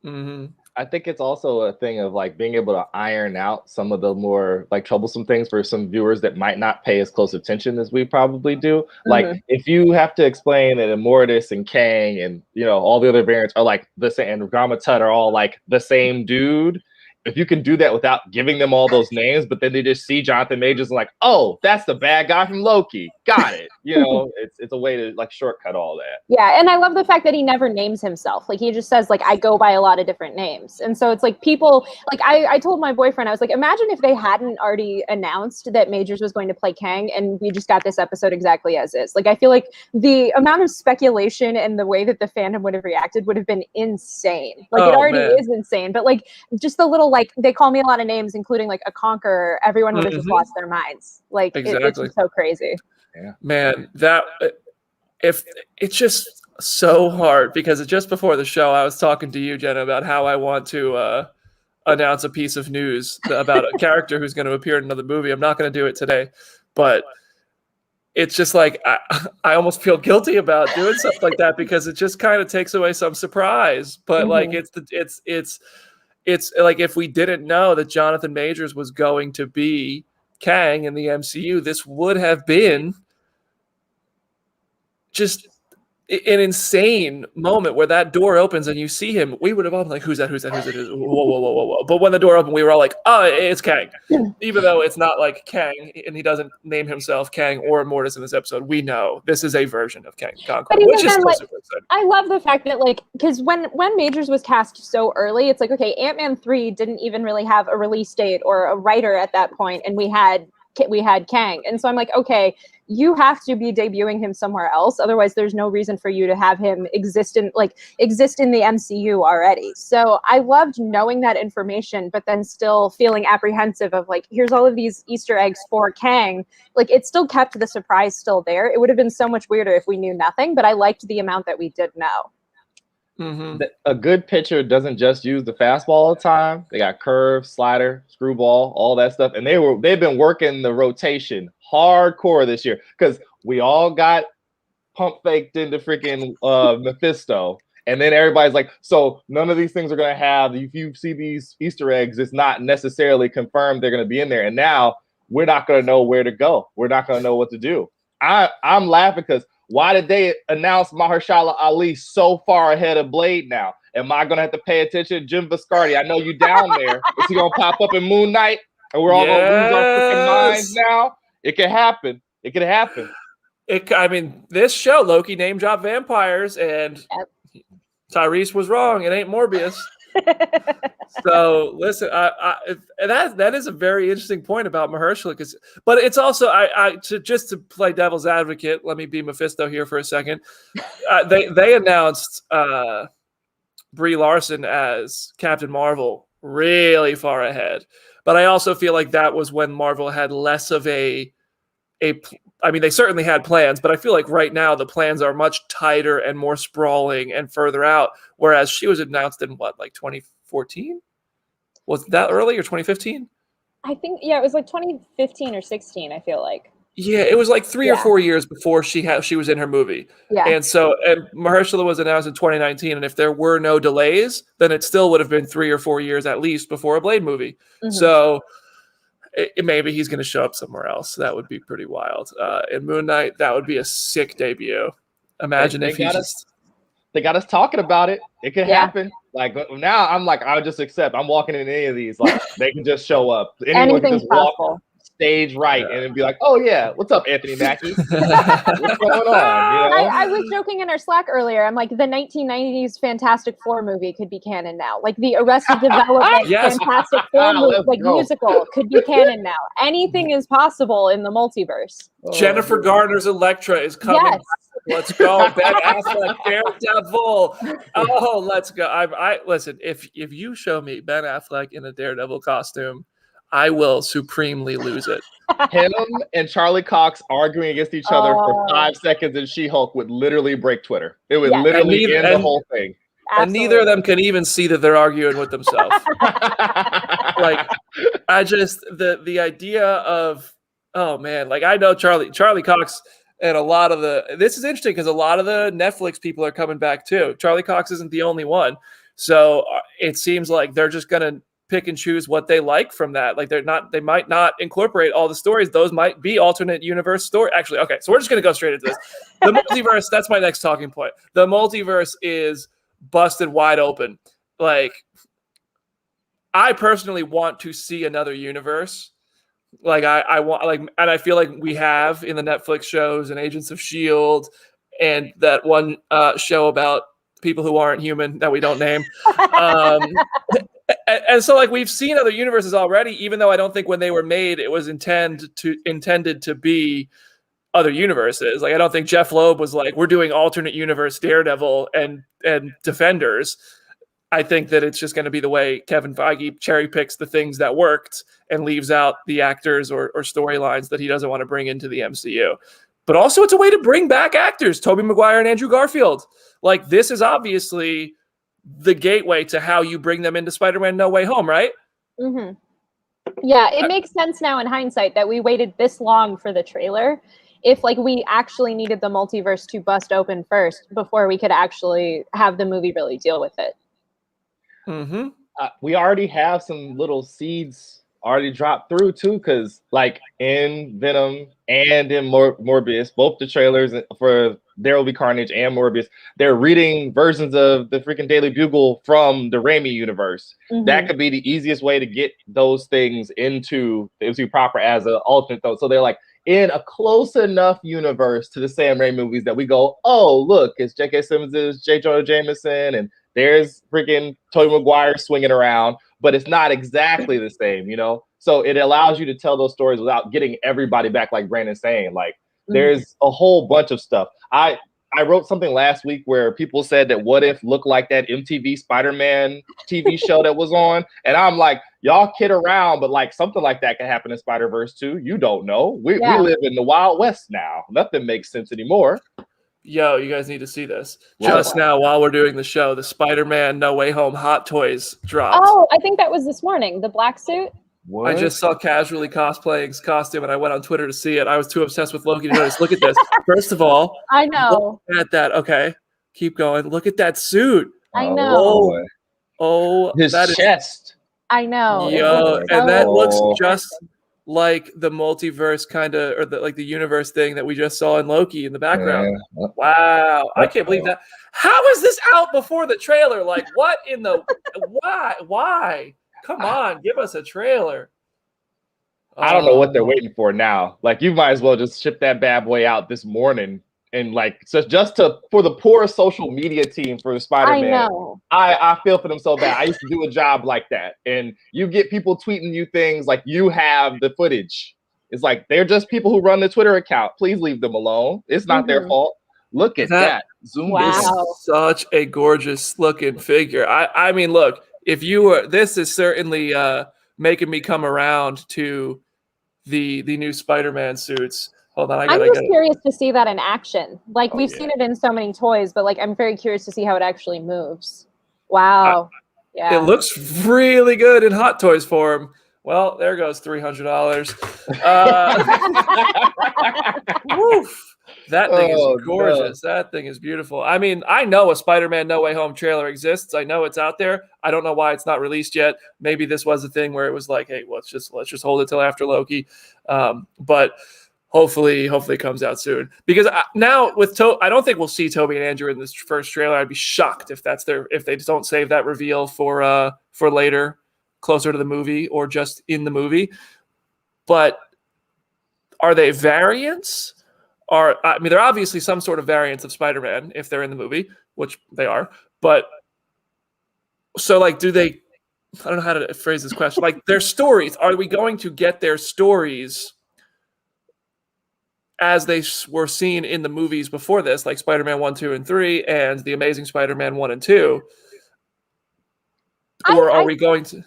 Mm-hmm. I think it's also a thing of like being able to iron out some of the more like troublesome things for some viewers that might not pay as close attention as we probably do. Mm-hmm. Like, if you have to explain that Immortus and Kang and, you know, all the other variants are like the same, and Gamma Tut are all like the same dude. If you can do that without giving them all those names, but then they just see Jonathan Majors and like, oh, that's the bad guy from Loki. Got it. You know, it's a way to like shortcut all that. Yeah, and I love the fact that he never names himself. Like, he just says, like, I go by a lot of different names. And so it's like people, like, I told my boyfriend, I was like, imagine if they hadn't already announced that Majors was going to play Kang and we just got this episode exactly as is. Like, I feel like the amount of speculation and the way that the fandom would have reacted would have been insane. Like, it already is insane, but like, just the little, like, they call me a lot of names, including like a Conqueror, everyone would have just lost their minds. Like, exactly. It's just so crazy. Yeah. Man, if it's just so hard, because just before the show, I was talking to you, Jenna, about how I want to announce a piece of news about a character who's going to appear in another movie. I'm not going to do it today, but it's just like, I almost feel guilty about doing stuff like that, because it just kind of takes away some surprise. But like, it's like, if we didn't know that Jonathan Majors was going to be Kang in the MCU, this would have been just an insane moment where that door opens and you see him. We would have all been like, who's that? Whoa. But when the door opened, we were all like, oh, it's Kang. Even though it's not like Kang, and he doesn't name himself Kang or Immortus in this episode, we know this is a version of Kang the Conqueror, which is still super exciting. I love the fact that, like, because when Majors was cast so early, it's like, okay, Ant-Man 3 didn't even really have a release date or a writer at that point, and we had Kang. And so I'm like, okay, you have to be debuting him somewhere else. Otherwise, there's no reason for you to have him exist in the MCU already. So I loved knowing that information, but then still feeling apprehensive of like, here's all of these Easter eggs for Kang. Like, it still kept the surprise still there. It would have been so much weirder if we knew nothing, but I liked the amount that we did know. Mm-hmm. A good pitcher doesn't just use the fastball all the time. They got curve, slider, screwball, all that stuff, and they've been working the rotation hardcore this year, because we all got pump faked into freaking Mephisto, and then everybody's like, so none of these things are going to have. If you see these Easter eggs, it's not necessarily confirmed they're going to be in there, and now we're not going to know where to go. We're not going to know what to do. I'm laughing because, why did they announce Mahershala Ali so far ahead of Blade now? Am I going to have to pay attention? Jim Viscardi, I know you down there. Is he going to pop up in Moon Knight? And we're all going to lose our freaking minds now? It could happen. It could happen. I mean, this show, Loki name drop vampires, and Tyrese was wrong. It ain't Morbius. So listen, that is a very interesting point about Mahershala, but it's also just to play devil's advocate. Let me be Mephisto here for a second. They announced Brie Larson as Captain Marvel really far ahead, but I also feel like that was when Marvel had less of a. I mean, they certainly had plans, but I feel like right now the plans are much tighter and more sprawling and further out. Whereas she was announced in what, like 2014? Was that early, or 2015? I think, yeah, it was like 2015 or 16. I feel like. Yeah, it was like 3 or 4 years before she was in her movie. Yeah. And Mahershala was announced in 2019, and if there were no delays, then it still would have been 3 or 4 years at least before a Blade movie. Mm-hmm. So. Maybe he's going to show up somewhere else. That would be pretty wild. In Moon Knight, that would be a sick debut. Imagine if they got us talking about it. It could happen. Like, now I'm like, I'll just accept. I'm walking in any of these. Like, they can just show up. Anyone can just walk. stage right, and it'd be like, oh yeah, what's up, Anthony Mackie? What's going on? You know? I was joking in our Slack earlier. I'm like, the 1990s Fantastic Four movie could be canon now. Like the Arrested Development Fantastic Four movie, musical could be canon now. Anything is possible in the multiverse. Jennifer Garner's Elektra is coming. Yes. Let's go. Ben Affleck, Daredevil. Oh, let's go. I listen, if you show me Ben Affleck in a Daredevil costume, I will supremely lose it. Him and Charlie Cox arguing against each other for 5 seconds in She-Hulk would literally break Twitter. It would literally end the whole thing. Absolutely. And neither of them can even see that they're arguing with themselves. Like, I just the idea of, oh man, like I know Charlie Cox and a lot of this is interesting because a lot of the Netflix people are coming back too. Charlie Cox isn't the only one. So it seems like they're just going to pick and choose what they like from that. Like they might not incorporate all the stories. Those might be alternate universe story. Actually, okay. So we're just going to go straight into this. The multiverse, that's my next talking point. The multiverse is busted wide open. Like, I personally want to see another universe. Like I want, like, and I feel like we have in the Netflix shows and Agents of S.H.I.E.L.D. and that one show about people who aren't human that we don't name. And so, like, we've seen other universes already, even though I don't think when they were made it was intended to be other universes. Like, I don't think Jeff Loeb was like, we're doing alternate universe Daredevil and Defenders. I think that it's just going to be the way Kevin Feige cherry picks the things that worked and leaves out the actors or storylines that he doesn't want to bring into the MCU. But also, it's a way to bring back actors, Tobey Maguire and Andrew Garfield. Like, this is obviously the gateway to how you bring them into Spider-Man No Way Home, right? Mm-hmm. Yeah, it makes sense now in hindsight that we waited this long for the trailer. If like we actually needed the multiverse to bust open first before we could actually have the movie really deal with it. Mm-hmm. We already have some little seeds already dropped through too, because like in Venom and in Morbius, both the trailers for There Will Be Carnage and Morbius, they're reading versions of the freaking Daily Bugle from the Raimi universe. Mm-hmm. That could be the easiest way to get those things into the MCU proper as an alternate though. So they're like in a close enough universe to the Sam Raimi movies that we go, oh look, it's J.K. Simmons' J. Jonah Jameson, and there's freaking Tobey Maguire swinging around, but it's not exactly the same, you know? So it allows you to tell those stories without getting everybody back, like Brandon's saying. Like, there's a whole bunch of stuff. I wrote something last week where people said that What If looked like that MTV Spider-Man TV show that was on. And I'm like, y'all kid around, but like something like that can happen in Spider-Verse too. You don't know. We live in the Wild West now. Nothing makes sense anymore. Yo, you guys need to see this. Just now, while we're doing the show, the Spider-Man No Way Home Hot Toys dropped. Oh, I think that was this morning. The black suit. What? I just saw Casually cosplaying his costume, and I went on Twitter to see it. I was too obsessed with Loki to notice. Look at this. First of all, I know. Look at that. Okay, keep going. Look at that suit. I know. Oh, his chest. I know. Yo, and that looks just like the multiverse kind of, or like the universe thing that we just saw in Loki in the background. Yeah. Wow. I can't believe that. How is this out before the trailer? Like, what in the, why? Come on, give us a trailer. I don't know what they're waiting for now. Like, you might as well just ship that bad boy out this morning. And like, so just for the poor social media team for the Spider-Man, I know. I feel for them so bad. I used to do a job like that, and you get people tweeting you things like you have the footage. It's like they're just people who run the Twitter account. Please leave them alone. It's not their fault. Look at that. Zoom in. Such a gorgeous looking figure. I mean, look, if you were, this is certainly making me come around to the new Spider-Man suits. Hold on, I'm just curious to see that in action. Like, we've seen it in so many toys, but like, I'm very curious to see how it actually moves. Wow. It looks really good in Hot Toys form. Well, there goes $300. Woof. That thing is gorgeous. No. That thing is beautiful. I mean, I know a Spider-Man No Way Home trailer exists. I know it's out there. I don't know why it's not released yet. Maybe this was a thing where it was like, hey, let's just hold it till after Loki. But hopefully it comes out soon. Because now with I don't think we'll see Tobey and Andrew in this first trailer. I'd be shocked if they don't save that reveal for later, closer to the movie, or just in the movie. But are they variants? I mean, they're obviously some sort of variants of Spider-Man if they're in the movie, which they are. But so, like, do they? I don't know how to phrase this question. Like, their stories. Are we going to get their stories as they were seen in the movies before this, like Spider-Man 1, 2, and 3, and The Amazing Spider-Man 1 and 2? Or are we going to,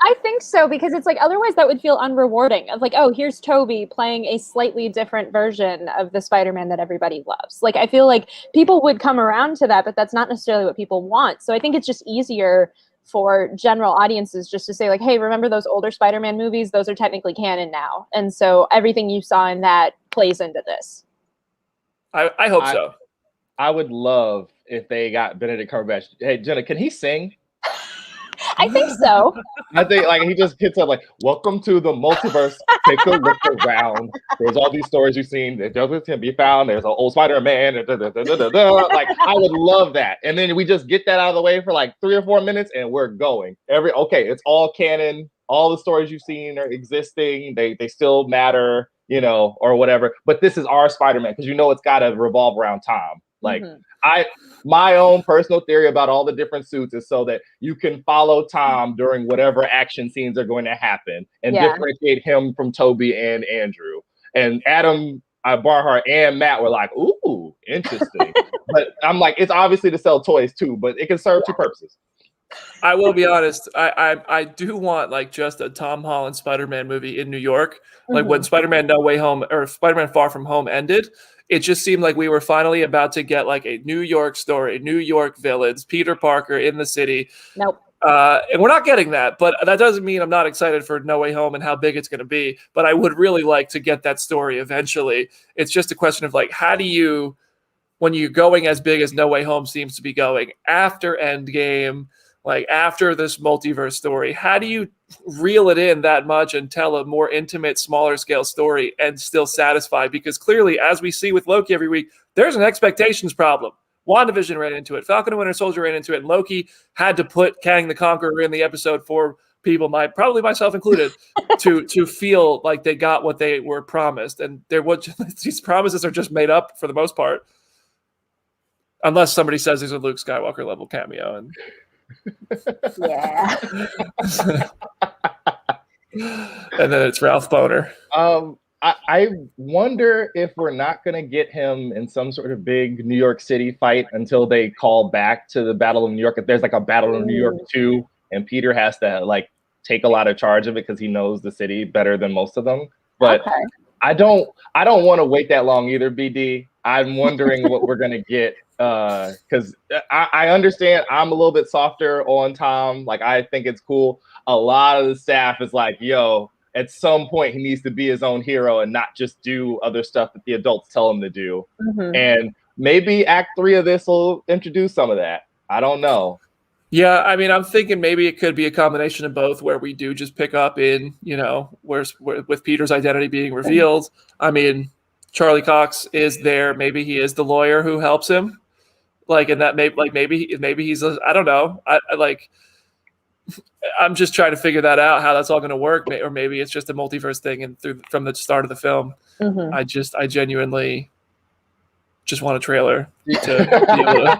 I think so, because it's like otherwise that would feel unrewarding of like, oh, here's Toby playing a slightly different version of the Spider-Man that everybody loves. Like, I feel like people would come around to that, but that's not necessarily what people want. So I think it's just easier for general audiences just to say like, hey, remember those older Spider-Man movies? Those are technically canon now. And so everything you saw in that plays into this. I hope so. I would love if they got Benedict Cumberbatch. Hey, Jenna, can he sing? I think so. I think like he just gets up like, welcome to the multiverse. Take a look around. There's all these stories you've seen. There can be found. There's an old Spider-Man. Like I would love that. And then we just get that out of the way for like 3 or 4 minutes and we're going. It's all canon. All the stories you've seen are existing. They still matter, or whatever. But this is our Spider-Man because it's got to revolve around Tom. Like my own personal theory about all the different suits is so that you can follow Tom during whatever action scenes are going to happen and differentiate him from Toby and Andrew. And Adam Barhart and Matt were like, ooh, interesting. But I'm like, it's obviously to sell toys too, but it can serve two purposes. I will be honest. I do want like just a Tom Holland Spider-Man movie in New York. Like when Spider-Man No Way Home or Spider-Man Far From Home ended, it just seemed like we were finally about to get like a New York story, New York villains, Peter Parker in the city. Nope. And we're not getting that, but that doesn't mean I'm not excited for No Way Home and how big it's going to be. But I would really like to get that story eventually. It's just a question of like, how do you, when you're going as big as No Way Home seems to be going after Endgame, like after this multiverse story, how do you reel it in that much and tell a more intimate, smaller scale story and still satisfy? Because clearly, as we see with Loki every week, there's an expectations problem. WandaVision ran into it. Falcon and Winter Soldier ran into it. And Loki had to put Kang the Conqueror in the episode for people, probably myself included, to feel like they got what they were promised. And these promises are just made up for the most part. Unless somebody says there's a Luke Skywalker level cameo. And yeah. And then it's Ralph Boner. I wonder if we're not going to get him in some sort of big New York City fight until they call back to the Battle of New York. If there's like a Battle of New York 2 and Peter has to like take a lot of charge of it because he knows the city better than most of them. But I don't want to wait that long either, BD. I'm wondering what we're going to get. Because I understand I'm a little bit softer on Tom. Like, I think it's cool. A lot of the staff is like, yo, at some point he needs to be his own hero and not just do other stuff that the adults tell him to do. And maybe Act 3 of this will introduce some of that. I don't know. Yeah, I mean, I'm thinking maybe it could be a combination of both, where we do just pick up in, where with Peter's identity being revealed. I mean, Charlie Cox is there. Maybe he is the lawyer who helps him. Like, and that maybe he's I don't know. I'm just trying to figure that out, how that's all going to work, or maybe it's just a multiverse thing. And from the start of the film, I genuinely just want a trailer to be able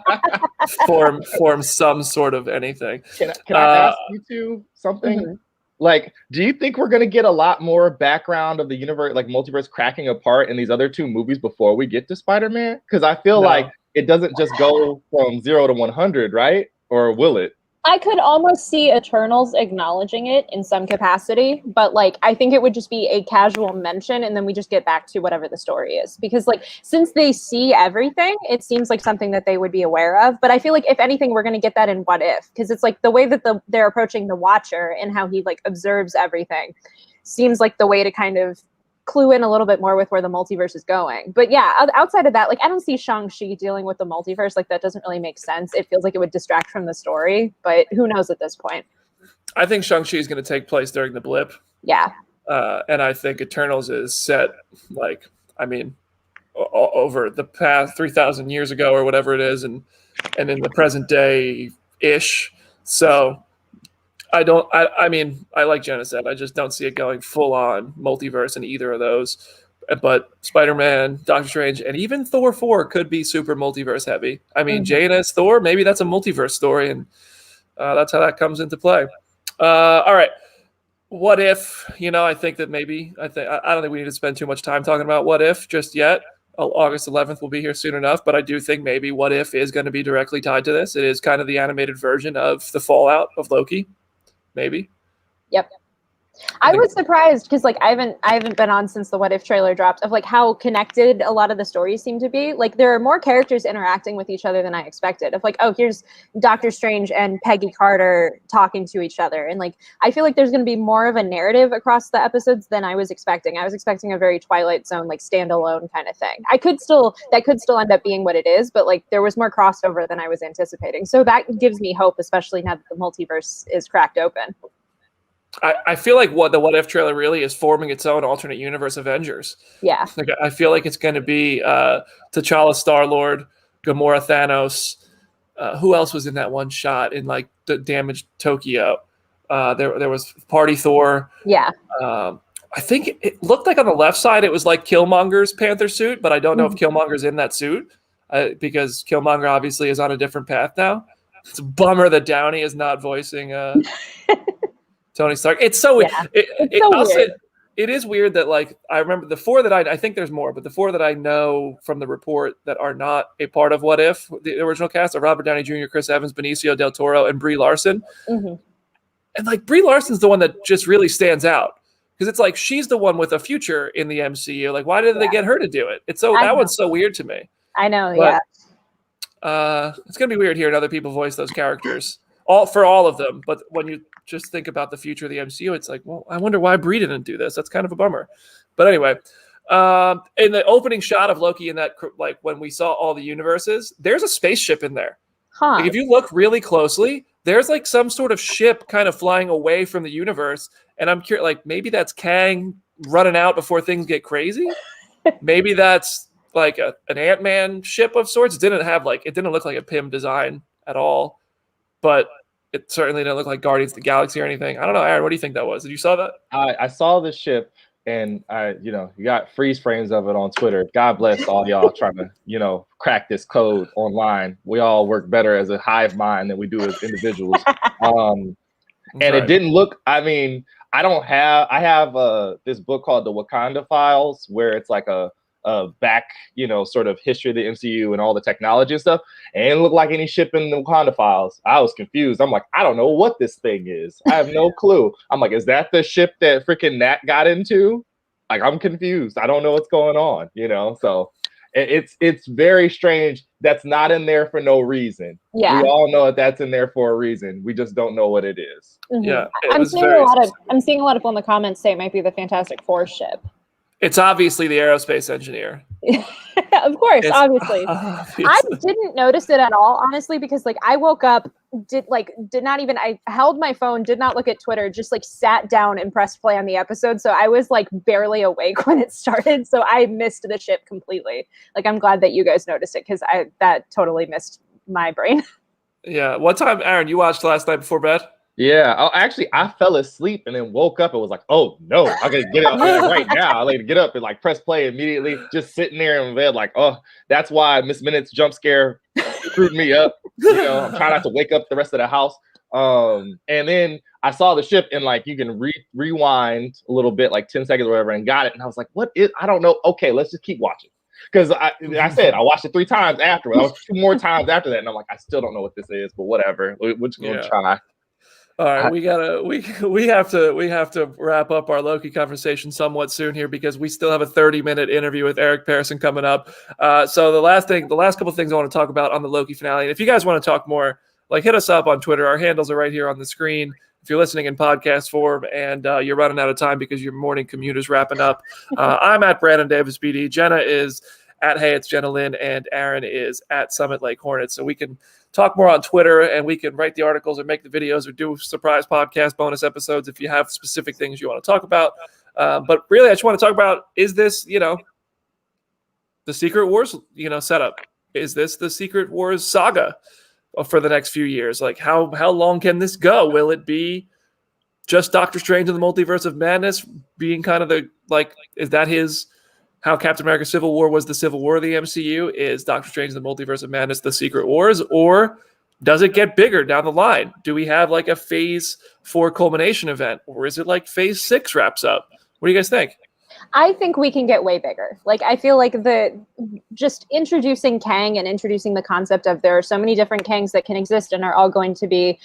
to form some sort of anything. Can I ask you two something? Like, do you think we're going to get a lot more background of the universe, like multiverse cracking apart in these other two movies before we get to Spider-Man? Because I feel like it doesn't just go from 0 to 100, right? Or will it? I could almost see Eternals acknowledging it in some capacity, but like I think it would just be a casual mention and then we just get back to whatever the story is. Because like since they see everything, it seems like something that they would be aware of. But I feel like if anything, we're going to get that in What If, because it's like the way that they're approaching the Watcher and how he like observes everything seems like the way to kind of clue in a little bit more with where the multiverse is going. But yeah, outside of that, like I don't see Shang-Chi dealing with the multiverse. Like that doesn't really make sense. It feels like it would distract from the story, but who knows at this point. I think Shang-Chi is going to take place during the blip. Yeah. And I think Eternals is set, like, I mean, over the past 3,000 years ago or whatever it is, and in the present day-ish. So I mean, I like Jenna said, I just don't see it going full on multiverse in either of those. But Spider-Man, Doctor Strange, and even Thor 4 could be super multiverse heavy. I mean, Jane as Thor, maybe that's a multiverse story, and that's how that comes into play. All right. What if, I think that maybe, I don't think we need to spend too much time talking about what if just yet. August 11th will be here soon enough, but I do think maybe what if is going to be directly tied to this. It is kind of the animated version of the fallout of Loki. Maybe. Yep. I was surprised because like I haven't been on since the What If trailer dropped of like how connected a lot of the stories seem to be. Like there are more characters interacting with each other than I expected. Of like, oh, here's Doctor Strange and Peggy Carter talking to each other. And like I feel like there's gonna be more of a narrative across the episodes than I was expecting. I was expecting a very Twilight Zone, like standalone kind of thing. That could still end up being what it is, but like there was more crossover than I was anticipating. So that gives me hope, especially now that the multiverse is cracked open. I feel like what the What If trailer really is forming its own alternate universe Avengers. Yeah. Like I feel like it's going to be T'Challa, Star-Lord, Gamora, Thanos. Who else was in that one shot in like the damaged Tokyo? There was Party Thor. Yeah. I think it looked like on the left side it was like Killmonger's Panther suit, but I don't know if Killmonger's in that suit because Killmonger obviously is on a different path now. It's a bummer that Downey is not voicing Tony Stark. It's so weird. Yeah. It's so weird. It is weird that like I remember the four that I think there's more, but the four that I know from the report that are not a part of What If, the original cast are Robert Downey Jr., Chris Evans, Benicio del Toro, and Brie Larson. And like Brie Larson's the one that just really stands out because it's like she's the one with a future in the MCU. Like why did they get her to do it? It's so that one's so weird to me. I know, but, it's gonna be weird hearing other people voice those characters. All of them, but when you just think about the future of the MCU, it's like, well, I wonder why Brie didn't do this. That's kind of a bummer. But anyway, in the opening shot of Loki, in that like when we saw all the universes, there's a spaceship in there. Like, if you look really closely, there's like some sort of ship kind of flying away from the universe, and I'm curious, like maybe that's Kang running out before things get crazy. Maybe that's like an Ant-Man ship of sorts. It didn't look like a PIM design at all. But it certainly didn't look like Guardians of the Galaxy or anything. I don't know, Aaron, what do you think that was? Did you saw that? I saw the ship, and you got freeze frames of it on Twitter. God bless all y'all trying to, crack this code online. We all work better as a hive mind than we do as individuals. And it didn't look. I mean, I have this book called The Wakanda Files, where it's like a back, sort of history of the MCU and all the technology and stuff. And it didn't look like any ship in the Wakanda Files. I was confused. I'm like, I don't know what this thing is. I have no clue. I'm like, is that the ship that freaking Nat got into? Like, I'm confused. I don't know what's going on, So it's very strange. That's not in there for no reason. Yeah. We all know that's in there for a reason. We just don't know what it is. Yeah. I'm seeing a lot of people in the comments say it might be the Fantastic Four ship. It's obviously the aerospace engineer. Of course, obviously. I didn't notice it at all, honestly, because like I woke up, I held my phone, did not look at Twitter, just like sat down and pressed play on the episode. So I was like barely awake when it started. So I missed the ship completely. Like I'm glad that you guys noticed it because that totally missed my brain. Yeah. What time, Aaron, you watched last night before bed? Yeah, I fell asleep and then woke up and was like, oh no, I gotta get up right now. I like to get up and like press play immediately, just sitting there in bed like, oh, that's why Miss Minute's jump scare screwed me up. I'm trying not to wake up the rest of the house. And then I saw the ship and like you can rewind a little bit, like 10 seconds or whatever, and got it. And I was like, I don't know. Okay, let's just keep watching. Because I said I watched it 3 times afterwards. I was 2 more times after that, and I'm like, I still don't know what this is, but whatever. We're just gonna try. All right, we have to wrap up our Loki conversation somewhat soon here because we still have a 30-minute interview with Eric Pearson coming up. So the last couple of things I want to talk about on the Loki finale, and if you guys want to talk more, like hit us up on Twitter. Our handles are right here on the screen. If you're listening in podcast form and you're running out of time because your morning commute is wrapping up, I'm at Brandon Davis BD. Jenna is at Hey It's Jenna Lynn, and Aaron is at Summit Lake Hornets. So we can talk more on Twitter, and we can write the articles or make the videos or do surprise podcast bonus episodes if you have specific things you want to talk about. But really, I just want to talk about, is this, the Secret Wars, setup? Is this the Secret Wars saga for the next few years? Like, how long can this go? Will it be just Doctor Strange in the Multiverse of Madness being kind of the, like, is that his, how Captain America Civil War was the Civil War of the MCU? Is Doctor Strange in the Multiverse of Madness the Secret Wars? Or does it get bigger down the line? Do we have like a phase 4 culmination event? Or is it like phase 6 wraps up? What do you guys think? I think we can get way bigger. Like, I feel like just introducing Kang and introducing the concept of there are so many different Kangs that can exist and are all going to be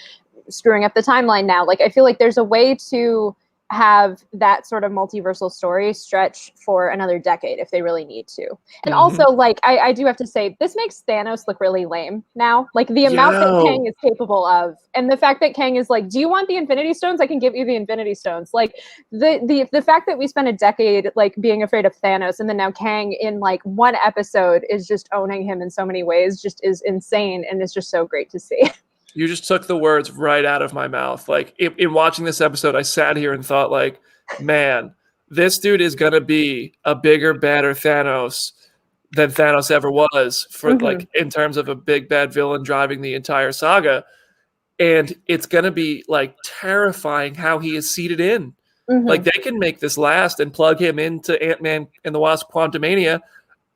screwing up the timeline now. Like, I feel like there's a way to have that sort of multiversal story stretch for another decade if they really need to. And also, like, I do have to say, this makes Thanos look really lame now. Like, the amount that Kang is capable of, and the fact that Kang is like, do you want the Infinity Stones? I can give you the Infinity Stones. Like, the fact that we spent a decade, like, being afraid of Thanos, and then now Kang in, like, one episode is just owning him in so many ways, just is insane, and it's just so great to see. You just took the words right out of my mouth. Like, in watching this episode, I sat here and thought, like, man, this dude is going to be a bigger, badder Thanos than Thanos ever was for like, in terms of a big, bad villain driving the entire saga. And it's going to be like terrifying how he is seated in. Like, they can make this last and plug him into Ant-Man and the Wasp: Quantumania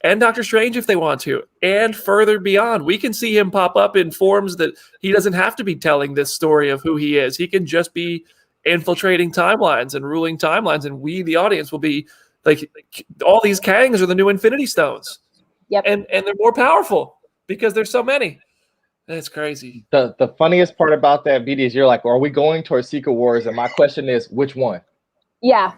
and Doctor Strange if they want to, and further beyond. We can see him pop up in forms that he doesn't have to be telling this story of who he is. He can just be infiltrating timelines and ruling timelines, and we, the audience, will be like, all these Kangs are the new Infinity Stones. Yep. And they're more powerful because there's so many. That's crazy. The funniest part about that, BD, is you're like, are we going towards Secret Wars? And my question is, which one? Yeah.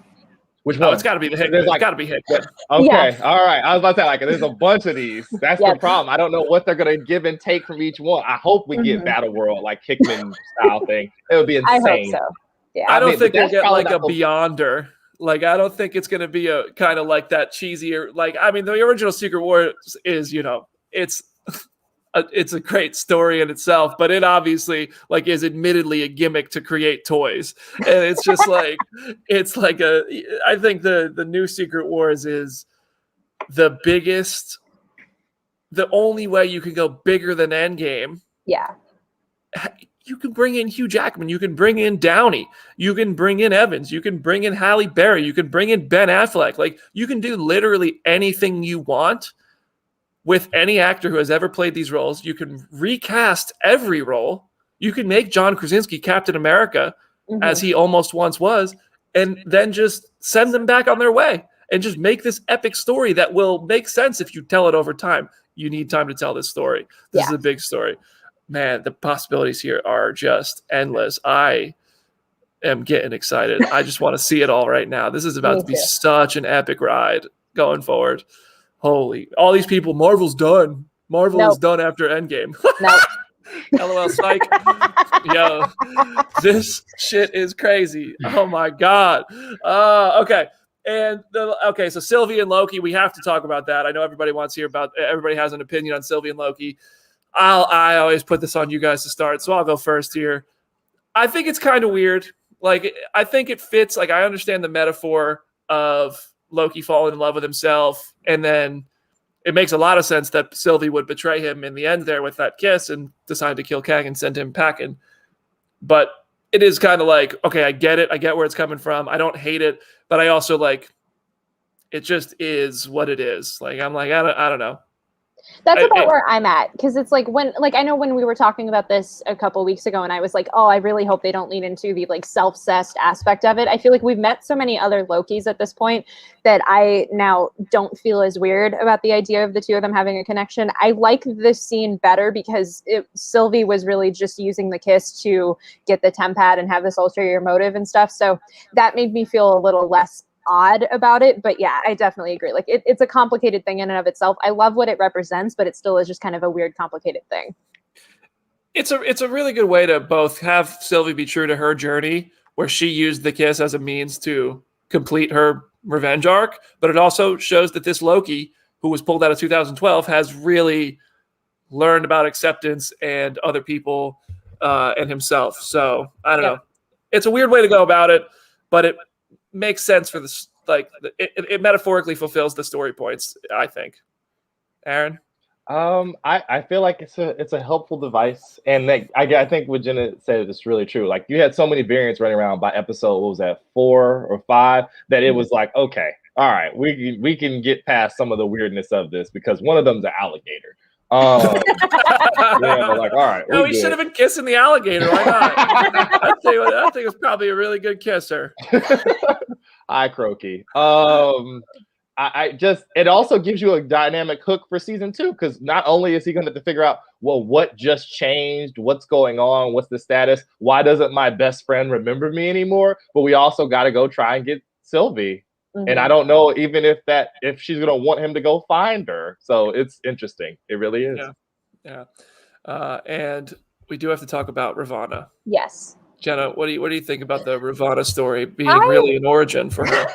Which one? It's got to be the Hickman. It's got to be Hickman. Okay, yes. All right. I was about to say, like, there's a bunch of these. That's the problem. I don't know what they're gonna give and take from each one. I hope we get Battle World, like Hickman style thing. It would be insane. I hope so. Yeah. I don't think we'll get like a Beyonder. Like, I don't think it's gonna be a kind of like that cheesier. Like, I mean, the original Secret Wars is, you know, it's a great story in itself, but it obviously like is admittedly a gimmick to create toys, and it's just like I think the new Secret Wars is the biggest, the only way you can go bigger than Endgame. Yeah, you can bring in Hugh Jackman, you can bring in Downey, you can bring in Evans, you can bring in Halle Berry, you can bring in Ben Affleck. Like, you can do literally anything you want with any actor who has ever played these roles. You can recast every role. You can make John Krasinski Captain America, as he almost once was, and then just send them back on their way and just make this epic story that will make sense if you tell it over time. You need time to tell this story. This is a big story. Man, the possibilities here are just endless. I am getting excited. I just want to see it all right now. This is about to be such an epic ride going forward. Holy, all these people, Marvel's done. Marvel is done after Endgame. LOL, psych. Yo, this shit is crazy. Oh my God. Okay. And so Sylvie and Loki, we have to talk about that. I know everybody wants to hear about, everybody has an opinion on Sylvie and Loki. I always put this on you guys to start, so I'll go first here. I think it's kind of weird. Like, I think it fits. Like, I understand the metaphor of Loki falling in love with himself, and then it makes a lot of sense that Sylvie would betray him in the end there with that kiss and decide to kill Kang and send him packing. But it is kind of like, okay, I get it. I get where it's coming from. I don't hate it, but I also like, it just is what it is. Like, I'm like, I don't know. That's about where I'm at, because it's like I know when we were talking about this a couple weeks ago, and I was like, oh, I really hope they don't lean into the like self-cessed aspect of it. I feel like we've met so many other Lokis at this point that I now don't feel as weird about the idea of the two of them having a connection. I like this scene better because Sylvie was really just using the kiss to get the tempad and have this ulterior motive and stuff. So that made me feel a little less odd about it. But yeah, I definitely agree. Like, it's a complicated thing in and of itself. I love what it represents, but it still is just kind of a weird, complicated thing. It's a really good way to both have Sylvie be true to her journey, where she used the kiss as a means to complete her revenge arc, but it also shows that this Loki, who was pulled out of 2012, has really learned about acceptance and other people and himself. So I don't know. It's a weird way to go about it, but it makes sense for this. Like, it metaphorically fulfills the story points, I think. Aaron? I feel like it's a helpful device, and like, I think what Jenna said is really true. Like you had so many variants running around by episode, what was that, 4 or 5, that it was like, okay, all right, we can get past some of the weirdness of this because one of them's an alligator. Like, all right, no, he should have been kissing the alligator. Why not? I think it was probably a really good kisser. Hi, Croaky. I just, it also gives you a dynamic hook for season 2, because not only is he going to have to figure out, well, what just changed, what's going on, what's the status, why doesn't my best friend remember me anymore, but we also got to go try and get Sylvie. And I don't know even if she's going to want him to go find her. So it's interesting. It really is. Yeah. And we do have to talk about Ravonna. Yes. Jenna, what do you think about the Ravonna story being really an origin for her?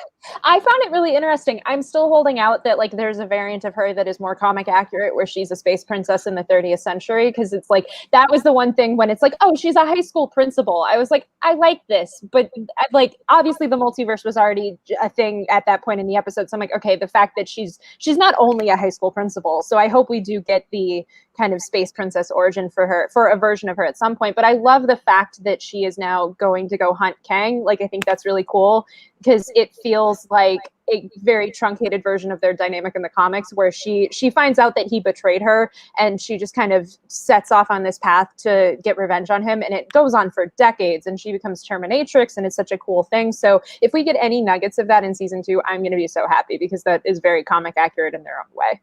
I found it really interesting. I'm still holding out that like there's a variant of her that is more comic accurate, where she's a space princess in the 30th century, because it's like that was the one thing when it's like, oh, she's a high school principal. I was like, I like this, but like obviously the multiverse was already a thing at that point in the episode. So I'm like, okay, the fact that she's not only a high school principal, so I hope we do get the kind of space princess origin for her, for a version of her at some point. But I love the fact that she is now going to go hunt Kang. Like I think that's really cool, because it feels like a very truncated version of their dynamic in the comics, where she finds out that he betrayed her, and she just kind of sets off on this path to get revenge on him, and it goes on for decades, and she becomes Terminatrix, and it's such a cool thing. So if we get any nuggets of that in season 2, I'm going to be so happy, because that is very comic accurate in their own way.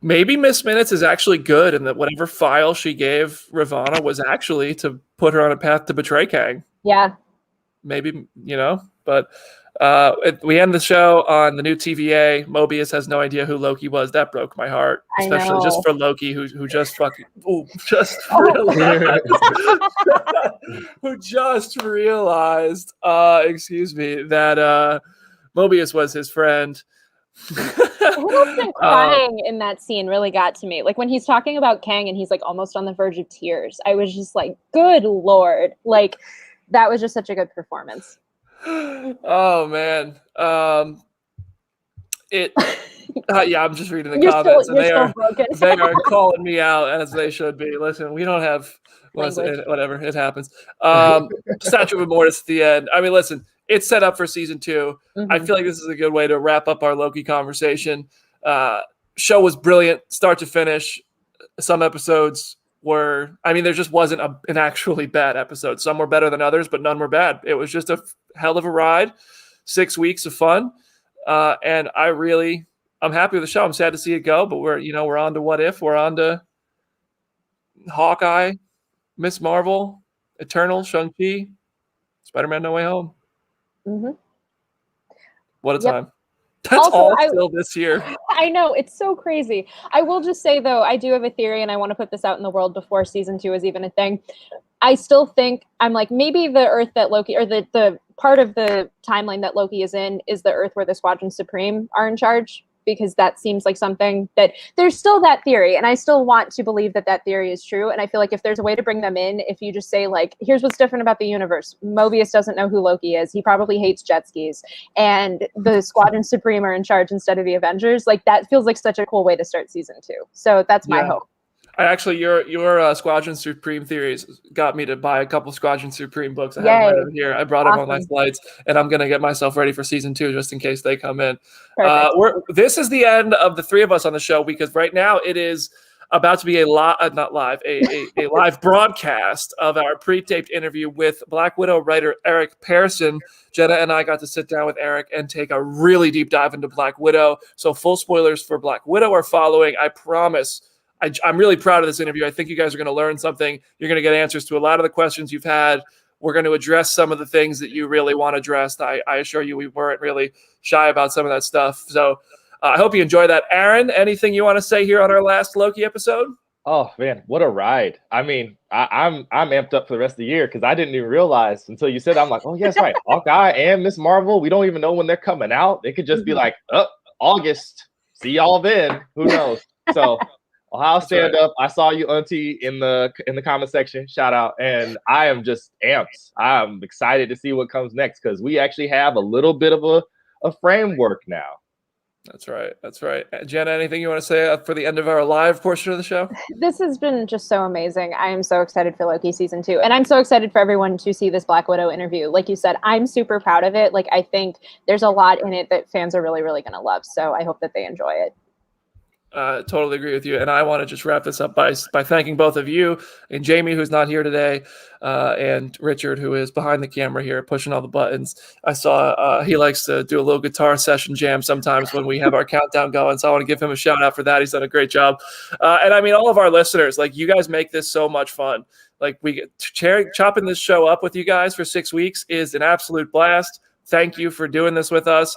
Maybe Miss Minutes is actually good, and that whatever file she gave Ravonna was actually to put her on a path to betray Kang. Yeah. Maybe, but we end the show on the new TVA. Mobius has no idea who Loki was. That broke my heart, especially just for Loki, who just fucking realized, who just realized, excuse me, that Mobius was his friend. Been crying in that scene really got to me. Like when he's talking about Kang and he's like almost on the verge of tears, I was just like, good Lord. Like that was just such a good performance. Oh man. I'm just reading the comments, and they are calling me out, as they should be. Listen, we don't have whatever, it happens. Statue of Immortus at the end. I mean, listen, it's set up for season 2. I feel like this is a good way to wrap up our Loki conversation. Show was brilliant, start to finish. Some episodes were, there just wasn't an actually bad episode. Some were better than others, but none were bad. It was just a hell of a ride. 6 weeks of fun. And I'm happy with the show. I'm sad to see it go, but we're on to What If. We're on to Hawkeye, Miss Marvel, Eternal, Shang-Chi, Spider-Man No Way Home. What a time. That's also, all still this year. I know, it's so crazy. I will just say, though, I do have a theory, and I want to put this out in the world before season 2 is even a thing. I still think, I'm like, maybe the Earth that Loki, or the part of the timeline that Loki is in, is the Earth where the Squadron Supreme are in charge, because that seems like something that there's still that theory, and I still want to believe that that theory is true. And I feel like if there's a way to bring them in, if you just say like, here's what's different about the universe. Mobius doesn't know who Loki is. He probably hates jet skis, and the Squadron Supreme are in charge instead of the Avengers. Like that feels like such a cool way to start season 2. So that's my hope. Your Squadron Supreme theories got me to buy a couple Squadron Supreme books. I have them right over here. I brought them on my flights, and I'm going to get myself ready for season 2 just in case they come in. This is the end of the 3 of us on the show, because right now it is about to be a live broadcast of our pre-taped interview with Black Widow writer Eric Pearson. Jenna and I got to sit down with Eric and take a really deep dive into Black Widow. So full spoilers for Black Widow are following. I promise. I'm really proud of this interview. I think you guys are going to learn something. You're going to get answers to a lot of the questions you've had. We're going to address some of the things that you really want addressed. I assure you we weren't really shy about some of that stuff. So I hope you enjoy that. Aaron, anything you want to say here on our last Loki episode? Oh, man, what a ride. I'm amped up for the rest of the year, because I didn't even realize until you said that. I'm like, oh, yes, right. Hawkeye and Miss Marvel, we don't even know when they're coming out. They could just be like, August. See y'all then. Who knows? So Ohio stand up. I saw you, Auntie, in the comment section. Shout out. And I am just amped. I'm excited to see what comes next, because we actually have a little bit of a framework now. That's right. That's right. Jenna, anything you want to say for the end of our live portion of the show? This has been just so amazing. I am so excited for Loki season 2. And I'm so excited for everyone to see this Black Widow interview. Like you said, I'm super proud of it. Like, I think there's a lot in it that fans are really, really going to love. So I hope that they enjoy it. Totally agree with you. And I want to just wrap this up by thanking both of you and Jamie, who's not here today, and Richard, who is behind the camera here, pushing all the buttons. I saw he likes to do a little guitar session jam sometimes when we have our countdown going. So I want to give him a shout out for that. He's done a great job. And I mean, all of our listeners, like, you guys make this so much fun. Like, we get chopping this show up with you guys for 6 weeks is an absolute blast. Thank you for doing this with us.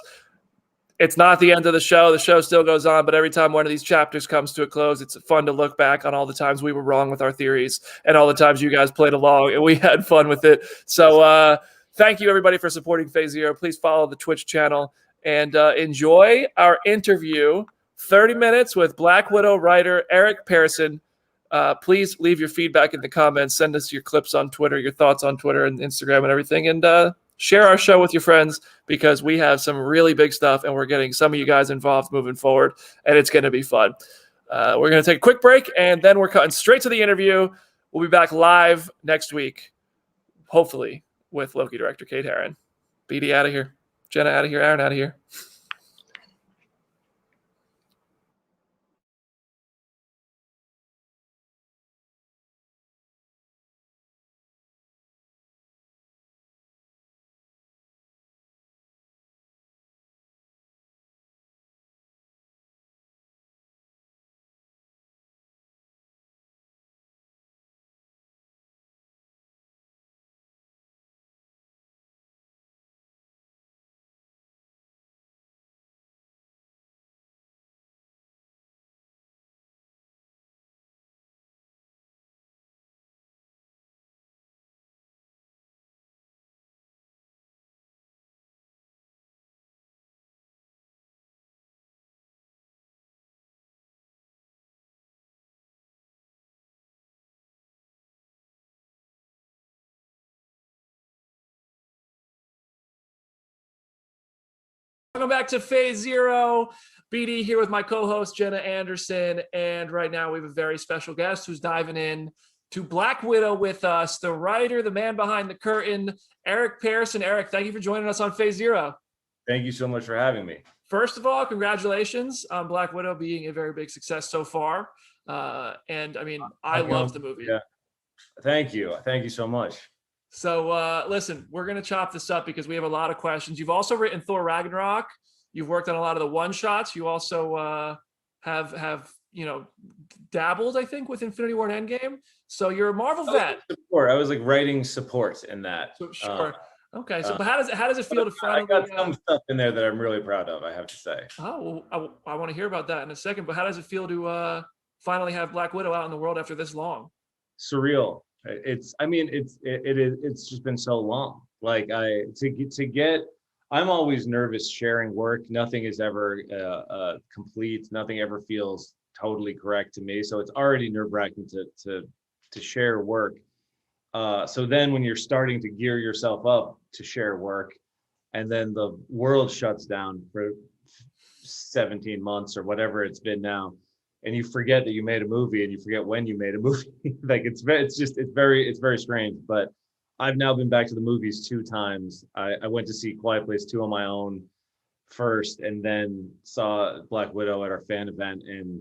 It's not the end of the show. The show still goes on, but every time one of these chapters comes to a close, it's fun to look back on all the times we were wrong with our theories and all the times you guys played along and we had fun with it. So thank you, everybody, for supporting Phase Zero. Please follow the Twitch channel and enjoy our interview, 30 minutes with Black Widow writer Eric Pearson. Please leave your feedback in the comments. Send us your clips on Twitter, your thoughts on Twitter and Instagram and everything. And share our show with your friends, because we have some really big stuff and we're getting some of you guys involved moving forward, and it's going to be fun. We're going to take a quick break, and then we're cutting straight to the interview. We'll be back live next week, hopefully, with Loki director Kate Herron. BD out of here. Jenna out of here. Aaron out of here. Welcome back to Phase Zero. BD here with my co-host Jenna Anderson, and right now we have a very special guest who's diving in to Black Widow with us, the writer, the man behind the curtain, Eric Pearson. Eric, thank you for joining us on Phase Zero. Thank you so much for having me. First of all, congratulations on Black Widow being a very big success so far. And I mean, I love the movie. Yeah. Thank you. Thank you so much. So listen, we're going to chop this up because we have a lot of questions. You've also written Thor Ragnarok. You've worked on a lot of the one-shots. You also have dabbled, I think, with Infinity War and Endgame. So you're a Marvel vet. I was like writing support in that. So, sure. Okay. So but how does it feel to finally? I got some stuff in there that I'm really proud of, I have to say. Oh, well, I want to hear about that in a second. But how does it feel to finally have Black Widow out in the world after this long? Surreal. It's just been so long. Like I'm always nervous sharing work. Nothing is ever complete. Nothing ever feels totally correct to me. So it's already nerve-wracking to share work. So then when you're starting to gear yourself up to share work, and then the world shuts down for 17 months or whatever it's been now, and you forget that you made a movie and you forget when you made a movie. Like it's very strange. But I've now been back to the movies 2 times. I went to see Quiet Place 2 on my own first, and then saw Black Widow at our fan event. And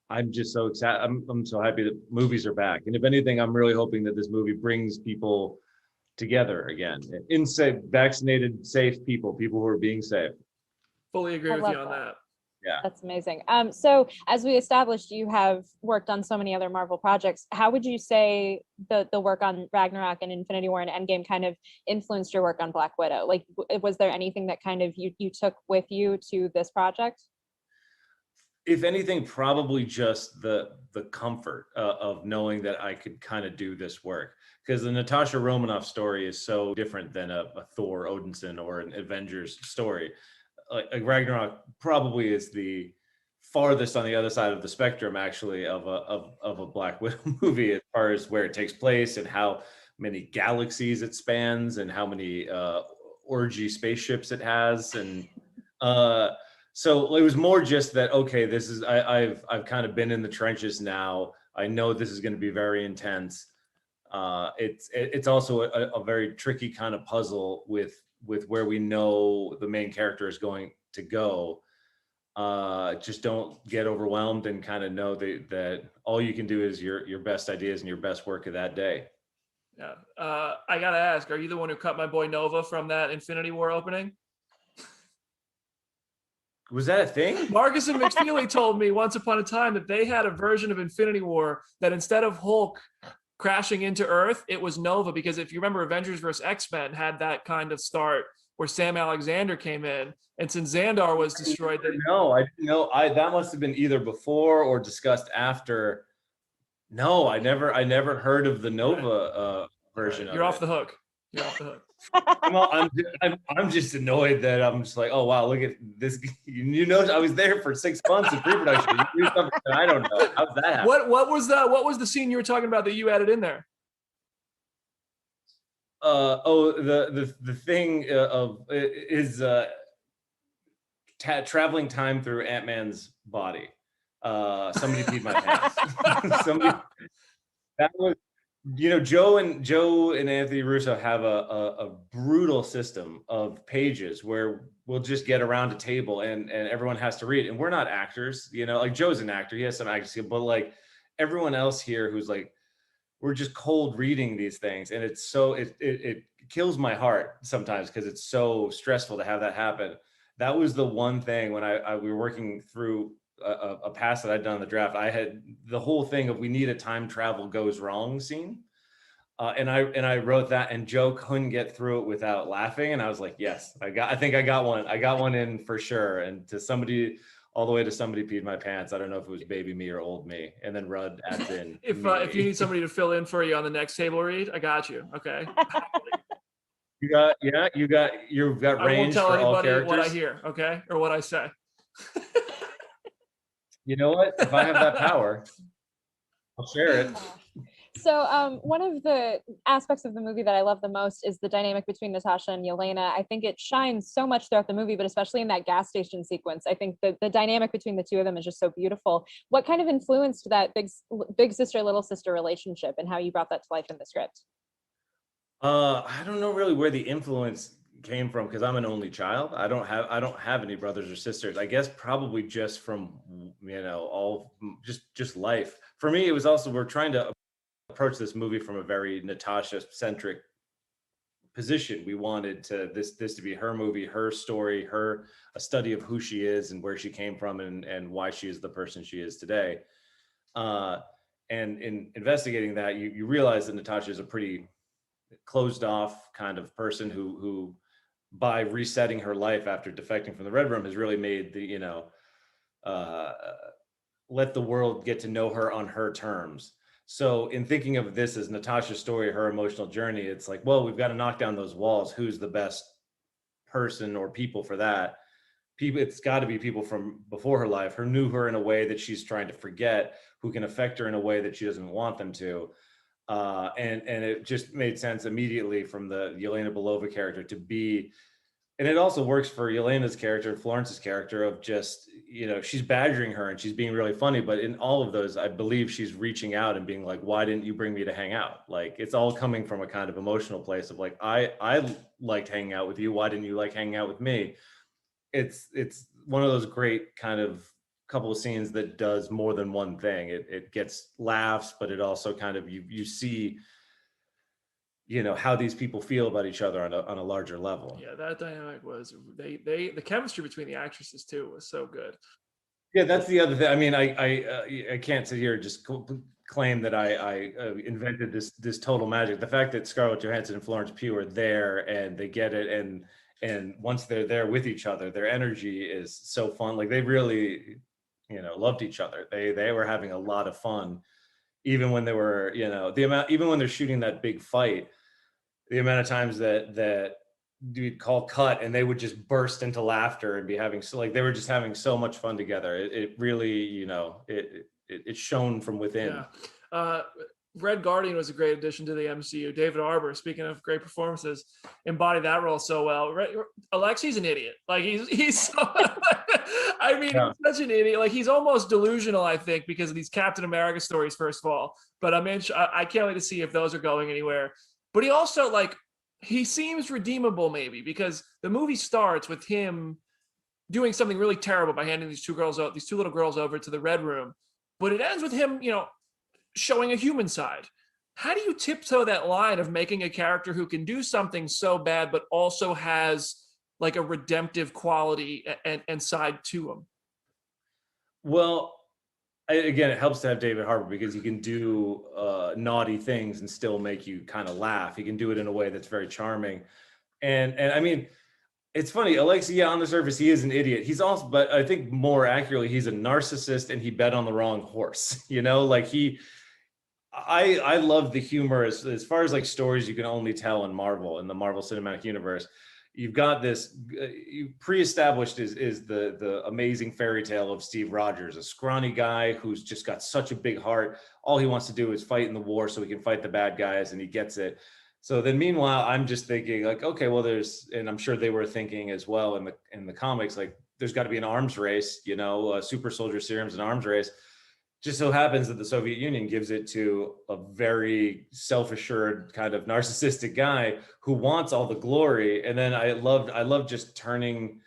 I'm just so excited. I'm so happy that movies are back. And if anything, I'm really hoping that this movie brings people together again. Vaccinated, safe people who are being safe. Fully agree with you on that. Yeah. That's amazing. So as we established, you have worked on so many other Marvel projects. How would you say the work on Ragnarok and Infinity War and Endgame kind of influenced your work on Black Widow? Like, was there anything that kind of you took with you to this project? If anything, probably just the comfort of knowing that I could kind of do this work, because the Natasha Romanoff story is so different than a Thor Odinson or an Avengers story. Like Ragnarok probably is the farthest on the other side of the spectrum, actually, of a Black Widow movie, as far as where it takes place and how many galaxies it spans and how many orgy spaceships it has. And So it was more just that, okay, this is, I've kind of been in the trenches now. I know this is going to be very intense. It's also a very tricky kind of puzzle with where we know the main character is going to go. Just don't get overwhelmed and kind of know that all you can do is your best ideas and your best work of that day. Yeah. I gotta ask, are you the one who cut my boy Nova from that Infinity War opening? Was that a thing? Marcus and McFeely told me once upon a time that they had a version of Infinity War that instead of Hulk crashing into Earth, it was Nova. Because if you remember, Avengers vs. X-Men had that kind of start where Sam Alexander came in, and since Xandar was destroyed, No, I didn't know. That must have been either before or discussed after. No, I never heard of the Nova version. You're off the hook. You're off the hook. I'm just annoyed that I'm just like, oh wow, look at this. You know, I was there for 6 months of pre-production. You do something that I don't know. How's that happen? What was the scene you were talking about that you added in there? The thing of is traveling time through Ant-Man's body. Somebody peed my pants. That was, you know, Joe and Anthony Russo have a brutal system of pages where we'll just get around a table and everyone has to read. And we're not actors, you know, like Joe's an actor. He has some acting skill, but like everyone else here who's like, we're just cold reading these things. And it's so, it kills my heart sometimes because it's so stressful to have that happen. That was the one thing when we were working through a pass that I'd done in the draft. I had the whole thing of we need a time travel goes wrong scene. And I wrote that, and Joe couldn't get through it without laughing. And I was like, yes, I think I got one. I got one in for sure. And to somebody, all the way to somebody peed my pants. I don't know if it was baby me or old me. And then Rudd adds in. If you need somebody to fill in for you on the next table read, I got you. Okay. You've got range I won't tell for all anybody characters. what I hear, okay, or what I say. You know what? If I have that power, I'll share it. So one of the aspects of the movie that I love the most is the dynamic between Natasha and Yelena. I think it shines so much throughout the movie, but especially in that gas station sequence. I think the dynamic between the two of them is just so beautiful. What kind of influenced that big sister, little sister relationship and how you brought that to life in the script? I don't know really where the influence came from because I'm an only child. I don't have any brothers or sisters. I guess probably just from, you know, all just life. For me, it was also, we're trying to approach this movie from a very Natasha centric position. We wanted this to be her movie, her story, a study of who she is and where she came from and why she is the person she is today. And in investigating that, you realize that Natasha is a pretty closed off kind of person who by resetting her life after defecting from the Red Room has really made the, you know, let the world get to know her on her terms. So in thinking of this as Natasha's story, her emotional journey, it's like, well, we've got to knock down those walls. Who's the best person or people for that? People, it's got to be people from before her life who knew her in a way that she's trying to forget, who can affect her in a way that she doesn't want them to. And it just made sense immediately from the Yelena Belova character to be, and it also works for Yelena's character, Florence's character of just, you know, she's badgering her and she's being really funny, but in all of those, I believe she's reaching out and being like, why didn't you bring me to hang out? Like, it's all coming from a kind of emotional place of like, I liked hanging out with you. Why didn't you like hanging out with me? It's one of those great kind of couple of scenes that does more than one thing. It gets laughs, but it also kind of, you see, you know, how these people feel about each other on a larger level. Yeah, that dynamic was the chemistry between the actresses too was so good. Yeah, that's the other thing. I mean, I can't sit here and just claim that I invented this total magic. The fact that Scarlett Johansson and Florence Pugh are there and they get it, and once they're there with each other, their energy is so fun. Like they really, you know, loved each other. They were having a lot of fun, even when they were, you know, even when they're shooting that big fight, the amount of times that we'd call cut and they would just burst into laughter and be having, so like they were just having so much fun together. It really, you know, it shone from within. Yeah. Red Guardian was a great addition to the MCU. David Harbour, speaking of great performances, embodied that role so well. Alexi's an idiot. Like he's so, I mean, Yeah. he's such an idiot. Like he's almost delusional, I think, because of these Captain America stories, first of all. But I can't wait to see if those are going anywhere. But he also, like, he seems redeemable maybe, because the movie starts with him doing something really terrible by handing these two little girls over to the Red Room. But it ends with him, showing a human side. How do you tiptoe that line of making a character who can do something so bad but also has like a redemptive quality and side to him? Well, again, it helps to have David Harbour because he can do naughty things and still make you kind of laugh. He can do it in a way that's very charming. And I mean, it's funny, Alexi, yeah, on the surface, he is an idiot. He's also, but I think more accurately, he's a narcissist and he bet on the wrong horse. Like I love the humor as far as like stories you can only tell in Marvel, in the Marvel Cinematic Universe. You've got this pre-established is the amazing fairy tale of Steve Rogers, a scrawny guy who's just got such a big heart. All he wants to do is fight in the war so he can fight the bad guys, and he gets it. So then meanwhile, I'm just thinking like, okay, well, and I'm sure they were thinking as well in the comics, like there's got to be an arms race, super soldier serums, an arms race. Just so happens that the Soviet Union gives it to a very self-assured kind of narcissistic guy who wants all the glory. And then I love just turning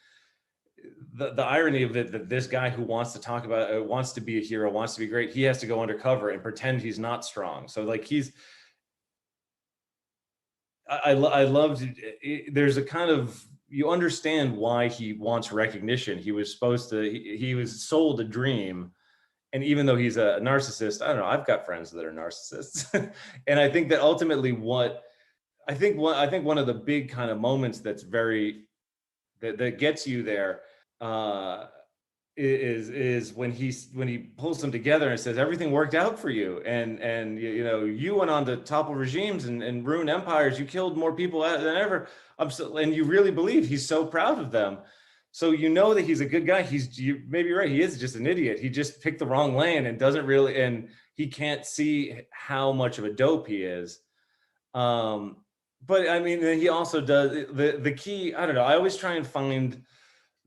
the irony of it, that this guy who wants to talk about it, wants to be a hero, wants to be great, he has to go undercover and pretend he's not strong. So like I loved it. There's a kind of, you understand why he wants recognition. He was sold a dream. And even though he's a narcissist, I don't know, I've got friends that are narcissists. And I think that ultimately I think one of the big kind of moments that's that gets you there is when he pulls them together and says, everything worked out for you. And you went on to topple regimes and ruin empires. You killed more people than ever. And you really believe he's so proud of them. So that he's a good guy. You may be right. He is just an idiot. He just picked the wrong lane and doesn't really, and he can't see how much of a dope he is. But I mean, he also does the key. I don't know. I always try and find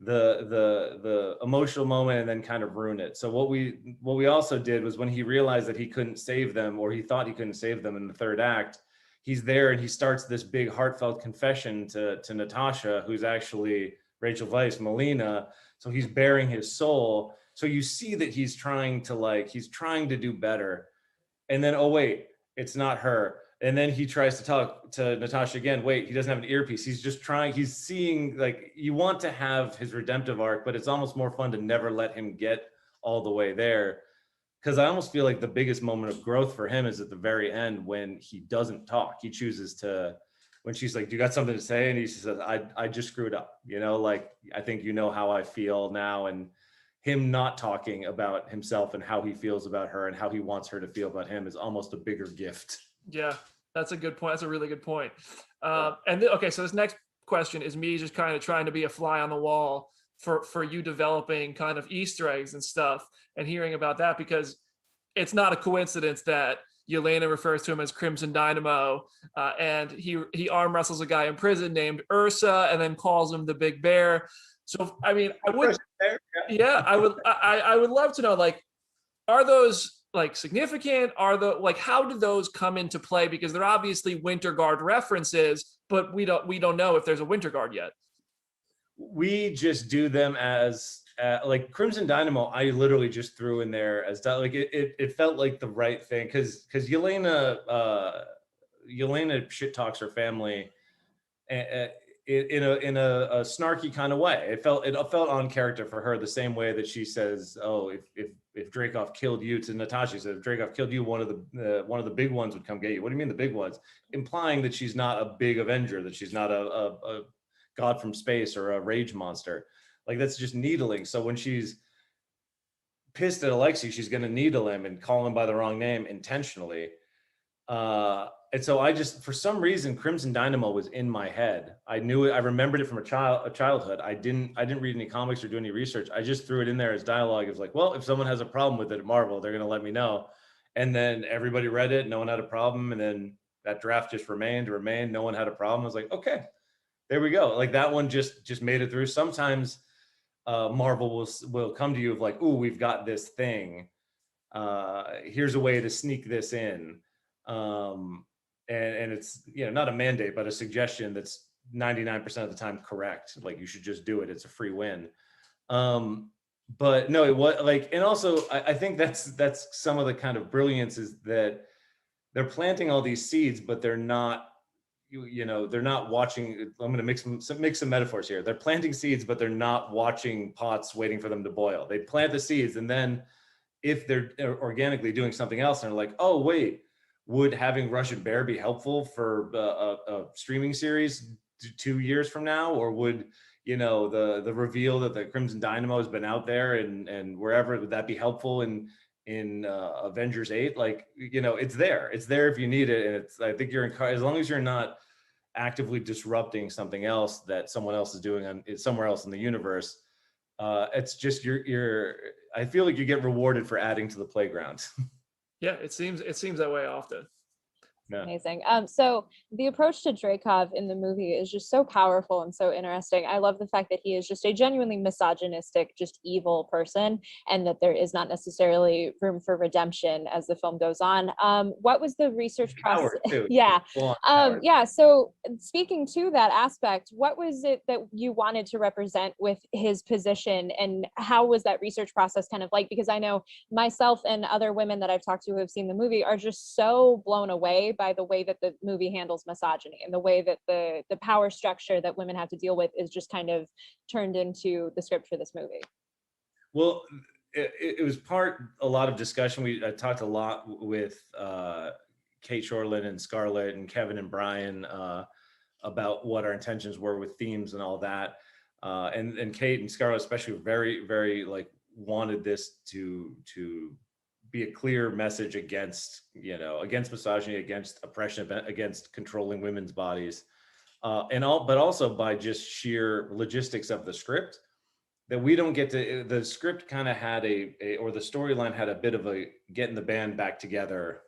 the emotional moment and then kind of ruin it. So what we also did was when he realized that he couldn't save them, or he thought he couldn't save them in the third act, he's there and he starts this big heartfelt confession to Natasha, who's actually Rachel Weisz, Melina. So he's bearing his soul. So you see that he's trying to do better. And then, oh wait, it's not her. And then he tries to talk to Natasha again. Wait, he doesn't have an earpiece. He's seeing, like, you want to have his redemptive arc, but it's almost more fun to never let him get all the way there. Because I almost feel like the biggest moment of growth for him is at the very end when he doesn't talk. He chooses to, when she's like, do you got something to say? And he says, I just screwed up. Like, I think you know how I feel now. And him not talking about himself and how he feels about her and how he wants her to feel about him is almost a bigger gift. Yeah, that's a good point. That's a really good point. Okay, so this next question is me just kind of trying to be a fly on the wall for you developing kind of Easter eggs and stuff and hearing about that, because it's not a coincidence that Yelena refers to him as Crimson Dynamo, and he arm wrestles a guy in prison named Ursa and then calls him the Big Bear. So, I mean, I would love to know, like, are those like significant? How do those come into play? Because they're obviously Winter Guard references, but we don't know if there's a Winter Guard yet. We just do them as like Crimson Dynamo. I literally just threw in there as like it felt like the right thing because Yelena shit talks her family in a snarky kind of way. It felt on character for her, the same way that she says, "Oh, if Dreykov killed you," to Natasha, said, "If Dreykov killed you, one of the big ones would come get you." What do you mean the big ones? Implying that she's not a big Avenger, that she's not a god from space or a rage monster. Like, that's just needling. So when she's pissed at Alexei, she's going to needle him and call him by the wrong name intentionally. And so I just, for some reason, Crimson Dynamo was in my head. I knew it. I remembered it from a childhood. I didn't read any comics or do any research. I just threw it in there as dialogue. It was like, well, if someone has a problem with it at Marvel, they're going to let me know. And then everybody read it, no one had a problem, and then that draft just remained, no one had a problem. I was like, okay, there we go. Like that one just made it through. Sometimes Marvel will come to you of like, ooh, we've got this thing. Here's a way to sneak this in. And it's, you know, not a mandate, but a suggestion that's 99% of the time correct. Like you should just do it. It's a free win. But no, it was like, and also I think that's some of the kind of brilliance is that they're planting all these seeds, but they're not, you know, they're not watching. I'm going to mix some metaphors here. They're planting seeds, but they're not watching pots waiting for them to boil. They plant the seeds, and then if they're organically doing something else, and they're like, oh wait, would having Russian Bear be helpful for a streaming series 2 years from now, or would, you know, the reveal that the Crimson Dynamo has been out there and wherever, would that be helpful in Avengers 8? Like, you know, it's there if you need it. And it's, I think you're as long as you're not actively disrupting something else that someone else is doing somewhere else in the universe, it's just you're I feel like you get rewarded for adding to the playground. Yeah, it seems that way often. Yeah. Amazing. So the approach to Dreykov in the movie is just so powerful and so interesting. I love the fact that he is just a genuinely misogynistic, just evil person, and that there is not necessarily room for redemption as the film goes on. What was the research process? Yeah. Yeah. So speaking to that aspect, what was it that you wanted to represent with his position, and how was that research process kind of like? Because I know myself and other women that I've talked to who have seen the movie are just so blown away by the way that the movie handles misogyny, and the way that the power structure that women have to deal with is just kind of turned into the script for this movie. Well, it was a lot of discussion. I talked a lot with Kate Shortland and Scarlett and Kevin and Brian about what our intentions were with themes and all that. And Kate and Scarlett especially very, very like wanted this to be a clear message against misogyny, against oppression, against controlling women's bodies, but also by just sheer logistics of the script, that we don't get to. The script kind of had or the storyline had a bit of a getting the band back together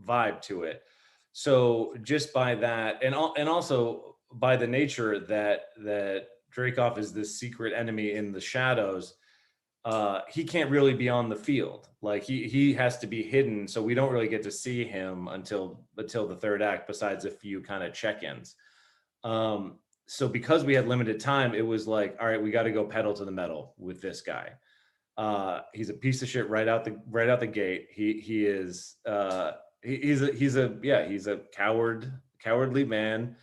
vibe to it. So just by that, and also by the nature that Dreykov is this secret enemy in the shadows, he can't really be on the field. Like he has to be hidden, so we don't really get to see him until the third act, besides a few kind of check-ins. So because we had limited time, it was like, all right, we got to go pedal to the metal with this guy. He's a piece of shit right out the gate. He's a cowardly man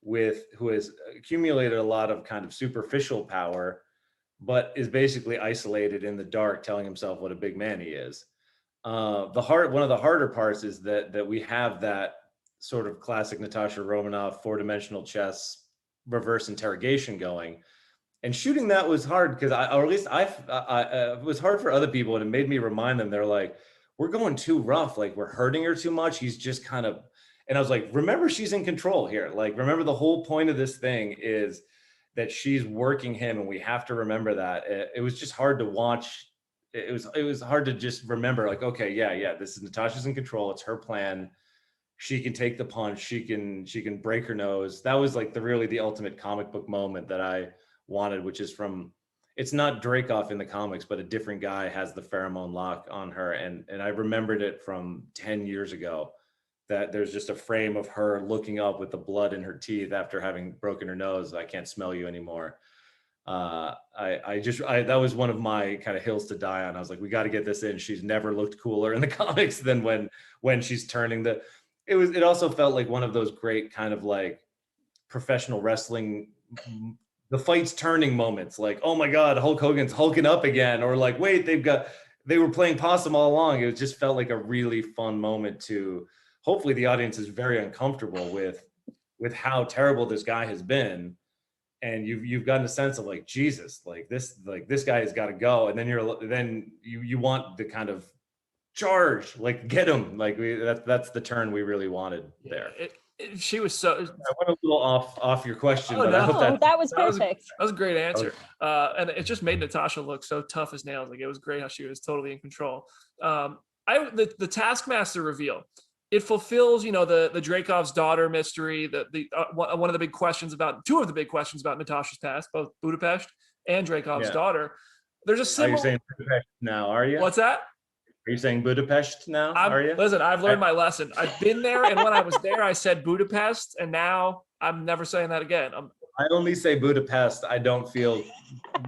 who has accumulated a lot of kind of superficial power, but is basically isolated in the dark, telling himself what a big man he is. One of the harder parts is that we have that sort of classic Natasha Romanoff 4-dimensional chess reverse interrogation going, and shooting that was hard because it was hard for other people, and it made me remind them. They're like, we're going too rough, like we're hurting her too much. He's just kind of, and I was like, remember, she's in control here. Like, remember, the whole point of this thing is that she's working him, and we have to remember that. It was just hard to watch. It was hard to just remember, like, okay, yeah, this is Natasha's in control. It's her plan. She can take the punch. She can break her nose. That was like the ultimate comic book moment that I wanted, which is it's not Dreykov in the comics, but a different guy has the pheromone lock on her. And I remembered it from 10 years ago, that there's just a frame of her looking up with the blood in her teeth after having broken her nose. I can't smell you anymore. That was one of my kind of hills to die on. I was like, we got to get this in. She's never looked cooler in the comics than when she's turning it also felt like one of those great kind of like professional wrestling, the fight's turning moments. Like, oh my God, Hulk Hogan's hulking up again. Or like, wait, they were playing possum all along. It just felt like a really fun moment to, hopefully the audience is very uncomfortable with how terrible this guy has been. And you've gotten a sense of like, Jesus, this guy has got to go. And then you want the kind of charge, like, get him. Like that's the turn we really wanted there. She was so. I went a little off your question, but no. I hope that was perfect. That was a great answer. And it just made Natasha look so tough as nails. Like, it was great how she was totally in control. the Taskmaster reveal, it fulfills, you know, the Dreykov's daughter mystery, one of the big questions about, two of the big questions about Natasha's past, both Budapest and Dreykov's daughter. There's a similar. Are you saying Budapest now? Are you? What's that? Are you saying Budapest now? Are you? Listen, I've learned my lesson. I've been there, and when I was there, I said Budapest, and now I'm never saying that again. I only say Budapest. I don't feel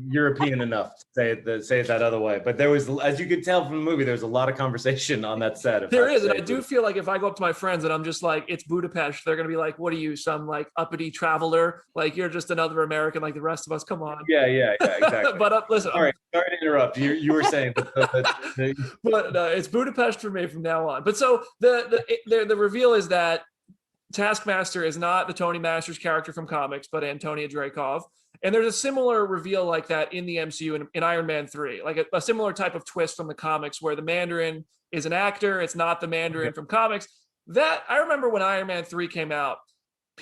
European enough to say it that other way. But there was, as you could tell from the movie, there was a lot of conversation on that set. There is, and I do feel like if I go up to my friends and I'm just like, it's Budapest, they're gonna be like, "What are you, some like uppity traveler? Like you're just another American like the rest of us? Come on." Yeah, exactly. But listen, all right, sorry to interrupt. You were saying, but it's Budapest for me from now on. But so the reveal is that Taskmaster is not the Tony Masters character from comics, but Antonia Dreykov. And there's a similar reveal like that in the MCU in Iron Man 3, like a similar type of twist from the comics where the Mandarin is an actor. It's not the Mandarin from comics. That I remember when Iron Man 3 came out,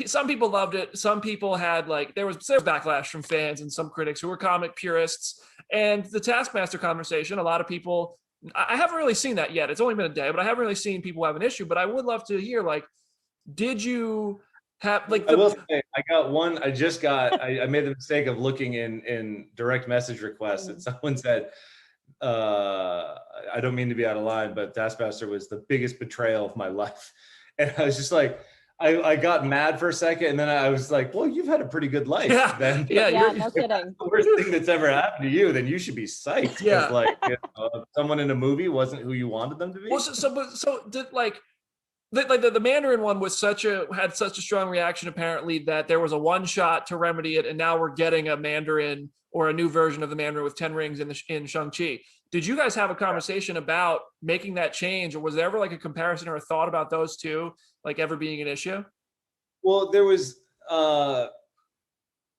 some people loved it. Some people had there was backlash from fans and some critics who were comic purists. And the Taskmaster conversation, a lot of people, I haven't really seen that yet. It's only been a day, but I haven't really seen people have an issue. But I would love to hear, did you have I will say I got one. I made the mistake of looking in direct message requests and someone said, I don't mean to be out of line, but Taskmaster was the biggest betrayal of my life. And I was just like, I got mad for a second, and then I was like, well, you've had a pretty good life. Yeah, then. No kidding. The worst thing that's ever happened to you, then you should be psyched. Yeah. If someone in a movie wasn't who you wanted them to be. Well, so did the Mandarin one had such a strong reaction apparently that there was a one shot to remedy it, and now we're getting a Mandarin or a new version of the Mandarin with 10 rings in Shang-Chi. Did you guys have a conversation about making that change, or was there ever a comparison or a thought about those two ever being an issue? Well, there was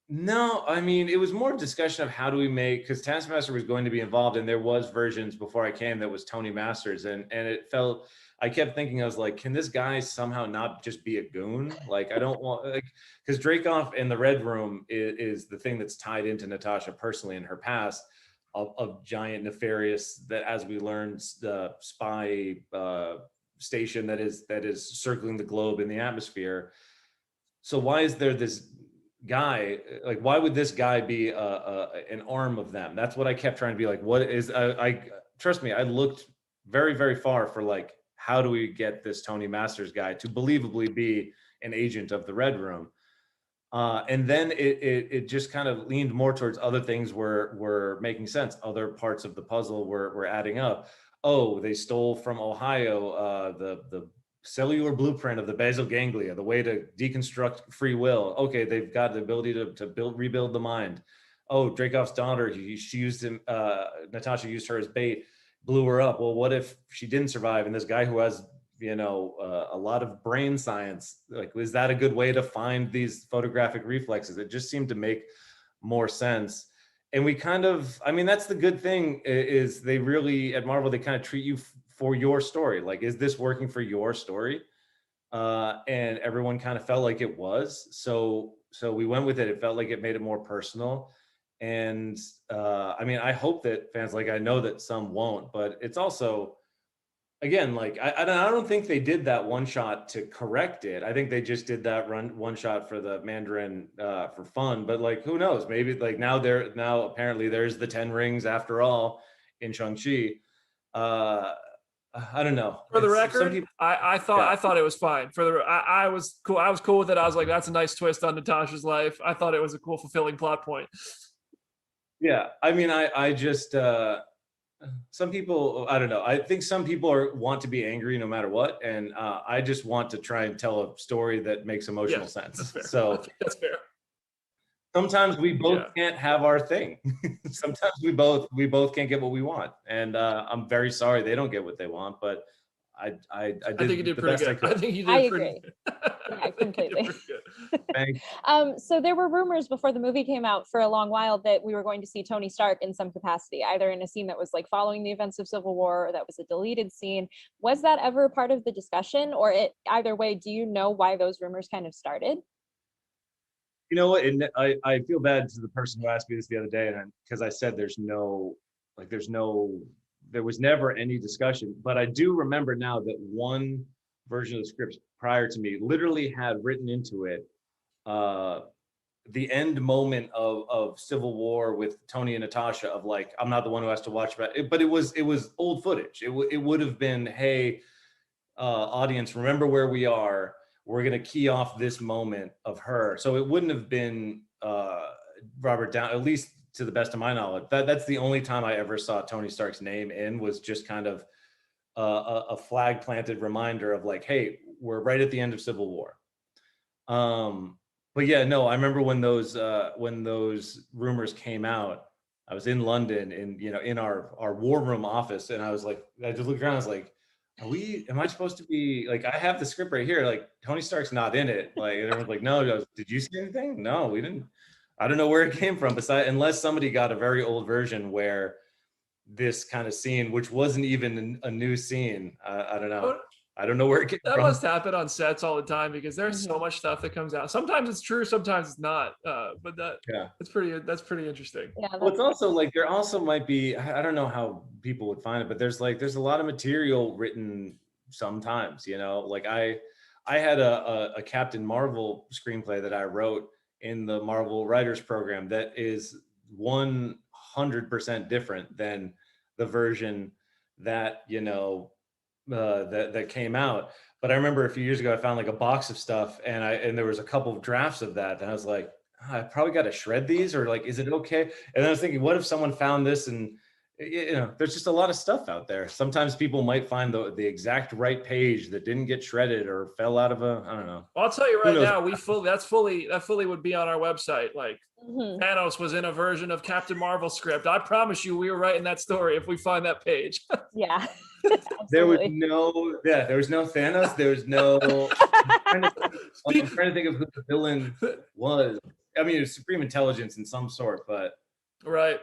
no, I mean, it was more discussion of how do we make, because Taskmaster was going to be involved, and there was versions before I came that was Tony Masters, and it felt, I kept thinking, I was like, can this guy somehow not just be a goon? I don't want, because Dreykov in the Red Room is the thing that's tied into Natasha personally in her past of giant nefarious, that as we learned, the spy station that is circling the globe in the atmosphere. So why is there this guy, why would this guy be an arm of them? That's what I kept trying to be like, what is, I trust me, I looked very, very far for how do we get this Tony Masters guy to believably be an agent of the Red Room? And then it just kind of leaned more towards other things were making sense. Other parts of the puzzle were adding up. Oh, they stole from Ohio the cellular blueprint of the basal ganglia, the way to deconstruct free will. Okay, they've got the ability to rebuild the mind. Oh, Dreykov's daughter, she used him. Natasha used her as bait, blew her up. Well, what if she didn't survive? And this guy who has a lot of brain science, was that a good way to find these photographic reflexes? It just seemed to make more sense. And we kind of, I mean, that's the good thing, is they really, at Marvel, they kind of treat you for your story. Is this working for your story? And everyone kind of felt like it was. So we went with it. It felt like it made it more personal. And I mean, I hope that fans, I know that some won't, but it's also, again, I don't think they did that one shot to correct it. I think they just did that one shot for the Mandarin for fun. But who knows? Maybe now apparently there's the 10 rings after all in Shang-Chi. I don't know. For the record, I thought it was fine. I was cool. I was cool with it. I was like, that's a nice twist on Natasha's life. I thought it was a cool, fulfilling plot point. Yeah, I mean, I just some people, I don't know. I think some people want to be angry no matter what, and I just want to try and tell a story that makes emotional sense. That's fair. So that's fair. Sometimes we both can't have our thing. Sometimes we both can't get what we want, and I'm very sorry they don't get what they want. But I think you did pretty good. I think you did. I pretty agree. Good. Yeah, completely. Thanks. So there were rumors before the movie came out for a long while that we were going to see Tony Stark in some capacity, either in a scene that was following the events of Civil War, or that was a deleted scene. Was that ever part of the discussion, or either way, do you know why those rumors kind of started? You know what? And I feel bad to the person who asked me this the other day, and because I said there's no there was never any discussion. But I do remember now that one version of the script prior to me literally had written into it the end moment of Civil War with Tony and Natasha of like, I'm not the one who has to watch, but it was old footage. It would have been, hey, audience, remember where we are. We're gonna key off this moment of her. So it wouldn't have been Robert Downey, at least to the best of my knowledge. That's the only time I ever saw Tony Stark's name in, was just kind of a flag planted reminder of like, hey, we're right at the end of Civil War. But yeah, no, I remember when those rumors came out, I was in London in our war room office, and I was like, I just looked around, I was like, am I supposed to be like, I have the script right here, like Tony Stark's not in it. Like, and everyone's like, no, did you see anything? No, we didn't. I don't know where it came from, unless somebody got a very old version where this kind of scene, which wasn't even a new scene. I don't know. I don't know where it came that from. must happen on sets all the time, because there's so much stuff that comes out. Sometimes it's true, sometimes it's not. But that's pretty interesting. Yeah. Well, it's also like, there also might be, I don't know how people would find it, but there's a lot of material written sometimes, like I had a Captain Marvel screenplay that I wrote in the Marvel Writers Program that is 100% different than the version that that came out. But I remember a few years ago I found like a box of stuff, and there was a couple of drafts of that, and I was like, I probably got to shred these, or like, is it okay? And then I was thinking, what if someone found this? And there's just a lot of stuff out there. Sometimes people might find the exact right page that didn't get shredded or fell out of I don't know. Well, I'll tell you right now, that fully would be on our website. Like, Thanos was in a version of Captain Marvel script. I promise you, we were writing that story if we find that page. Yeah. There was no Thanos. There was no. I'm trying to think of who the villain was. I mean, it was Supreme Intelligence in some sort, but right.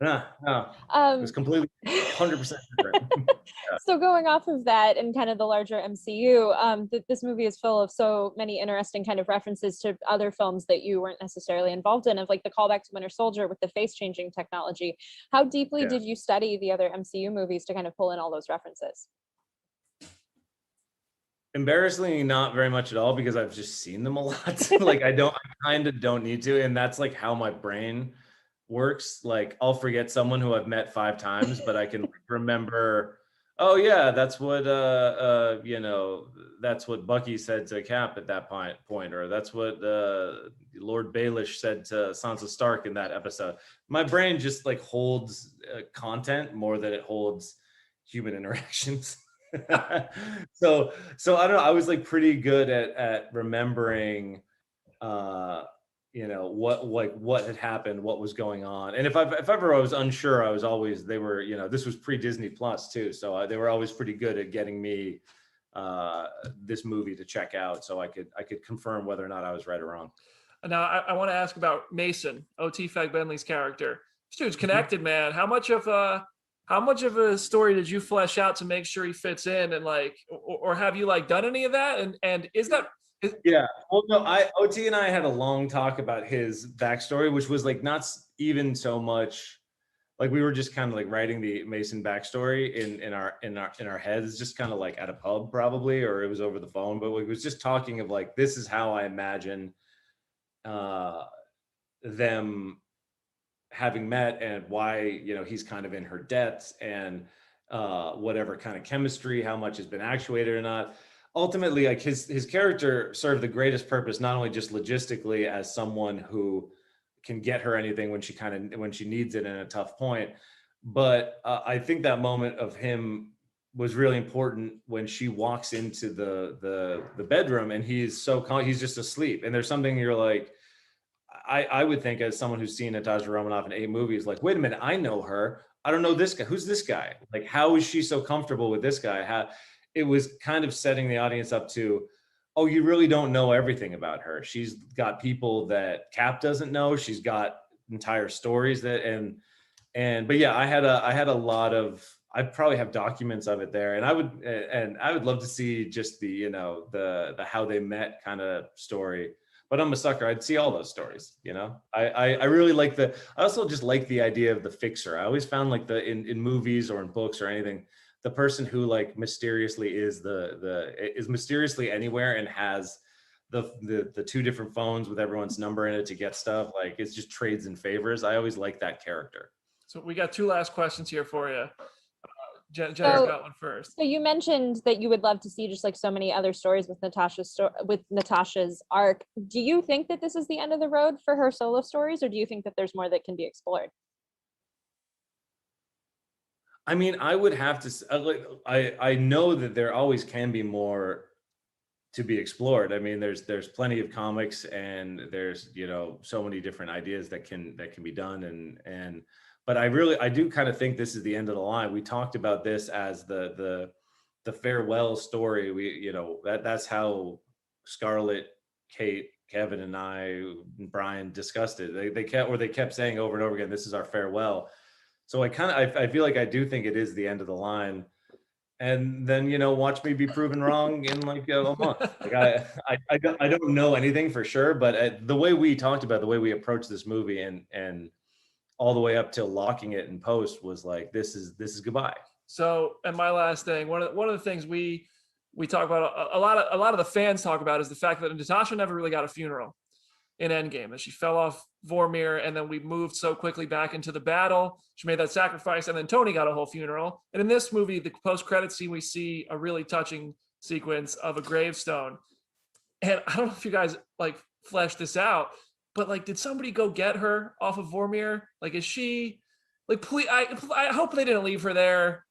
No, it was completely 100% different. Yeah. So going off of that and kind of the larger MCU, this movie is full of so many interesting kind of references to other films that you weren't necessarily involved in, of like the callback to Winter Soldier with the face-changing technology. How deeply did you study the other MCU movies to kind of pull in all those references? Embarrassingly, not very much at all, because I've just seen them a lot. Like I kind of don't need to, and that's like how my brain works. Like I'll forget someone who I've met 5 times, but I can remember, oh yeah, that's what that's what Bucky said to Cap at that point, or that's what Lord Baelish said to Sansa Stark in that episode. My brain just like holds content more than it holds human interactions. so I don't know, I was like pretty good at remembering what had happened, what was going on. And if ever I was unsure, I was always, this was pre-Disney Plus too, so they were always pretty good at getting me this movie to check out, so I could confirm whether or not I was right or wrong. Now I want to ask about Mason, O.T. Fagbenley's character. This dude's connected, man. How much of a story did you flesh out to make sure he fits in, and like, or have you like done any of that? And is that? Yeah, well, no, OT and I had a long talk about his backstory, which was like not even so much, like we were just kind of like writing the Mason backstory in our heads, just kind of like at a pub probably, or it was over the phone, but we was just talking of like, this is how I imagine them having met, and why he's kind of in her debts, and whatever kind of chemistry, how much has been actuated or not. Ultimately, like his character served the greatest purpose, not only just logistically as someone who can get her anything when she needs it in a tough point, but I think that moment of him was really important when she walks into the bedroom and he's just asleep, and there's something you're like, I would think, as someone who's seen Natasha Romanoff in 8 movies, like, wait a minute, I know her. I don't know this guy. Who's this guy? Like, how is she so comfortable with this guy? It was kind of setting the audience up to, oh, you really don't know everything about her. She's got people that Cap doesn't know. She's got entire stories but yeah, I had a lot of, I probably have documents of it there, and I would love to see just the the how they met kind of story. but I'm a sucker. I'd see all those stories, you know. I really like I also just like the idea of the fixer. I always found like in movies or in books or anything, the person who like mysteriously is mysteriously anywhere and has the two different phones with everyone's number in it to get stuff, like it's just trades and favors. I always like that character. So we got 2 last questions here for you. Jen's So- got one first. So you mentioned that you would love to see just like so many other stories with Natasha's arc. Do you think that this is the end of the road for her solo stories, or do you think that there's more that can be explored? I mean, I would have to. I know that there always can be more to be explored. I mean, there's plenty of comics, and there's so many different ideas that can be done, but I do kind of think this is the end of the line. We talked about this as the farewell story. That's how Scarlett, Kate, Kevin, and and Brian discussed it. They kept saying over and over again, "This is our farewell." So I feel like I do think it is the end of the line. And then watch me be proven wrong in like a month. Like I don't know anything for sure, but the way we talked about the way we approached this movie and all the way up till locking it in post was like this is goodbye. So, and my last thing, one of the things we talk about a lot of the fans talk about is the fact that Natasha never really got a funeral in Endgame, that she fell off Vormir, and then we moved so quickly back into the battle. She made that sacrifice, and then Tony got a whole funeral. And in this movie, the post-credit scene, we see a really touching sequence of a gravestone. And I don't know if you guys like fleshed this out, but like, did somebody go get her off of Vormir? Like, is she like? Please, I hope they didn't leave her there.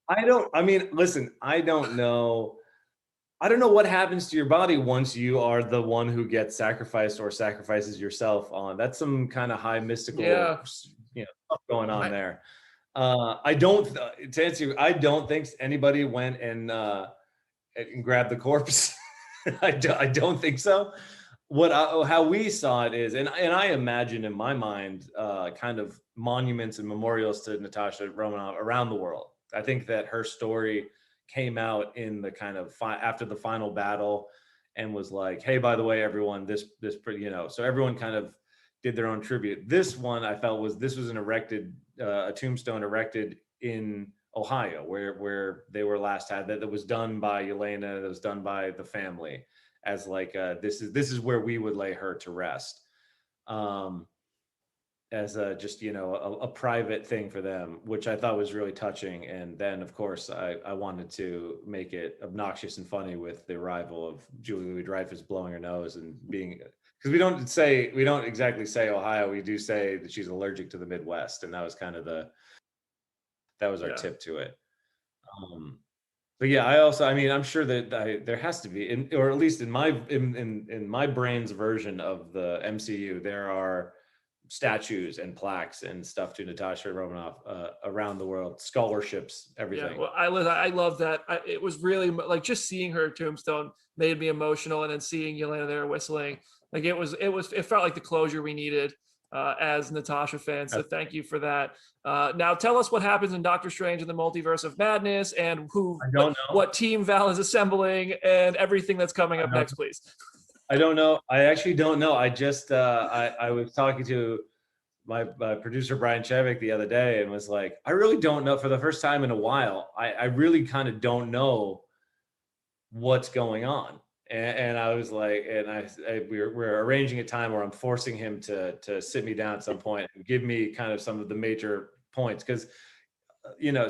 I mean, listen, I don't know what happens to your body once you are the one who gets sacrificed or sacrifices yourself on. That's some kind of high mystical, stuff going on there. To answer you, I don't think anybody went and grabbed the corpse. I don't think so. How we saw it is, and I imagine in my mind, kind of monuments and memorials to Natasha Romanoff around the world. I think that her story came out in the kind of after the final battle and was like, hey, by the way, everyone, this so everyone kind of did their own tribute. This one I felt was a tombstone erected in Ohio where they were last had that was done by Yelena, that was done by the family as like this is where we would lay her to rest. As a private thing for them, which I thought was really touching. And then of course I wanted to make it obnoxious and funny with the arrival of Julie Louis-Dreyfus blowing her nose and being, because we don't exactly say Ohio, we do say that she's allergic to the Midwest, and that was kind of our tip to it. But yeah, I'm sure that there has to be, or at least in my brain's version of the MCU, there are statues and plaques and stuff to Natasha Romanoff around the world, scholarships, everything. Yeah, well, I love that. It was really like just seeing her tombstone made me emotional, and then seeing Yelena there whistling, like it felt like the closure we needed as Natasha fans. So thank you for that. Now tell us what happens in Doctor Strange in the Multiverse of Madness, and what team Val is assembling, and everything that's coming up next, please. I don't know. I actually don't know. I just I was talking to my producer Brian Chevik the other day and was like, I really don't know. For the first time in a while, I really kind of don't know what's going on. And I was like, we're arranging a time where I'm forcing him to sit me down at some point and give me kind of some of the major points, because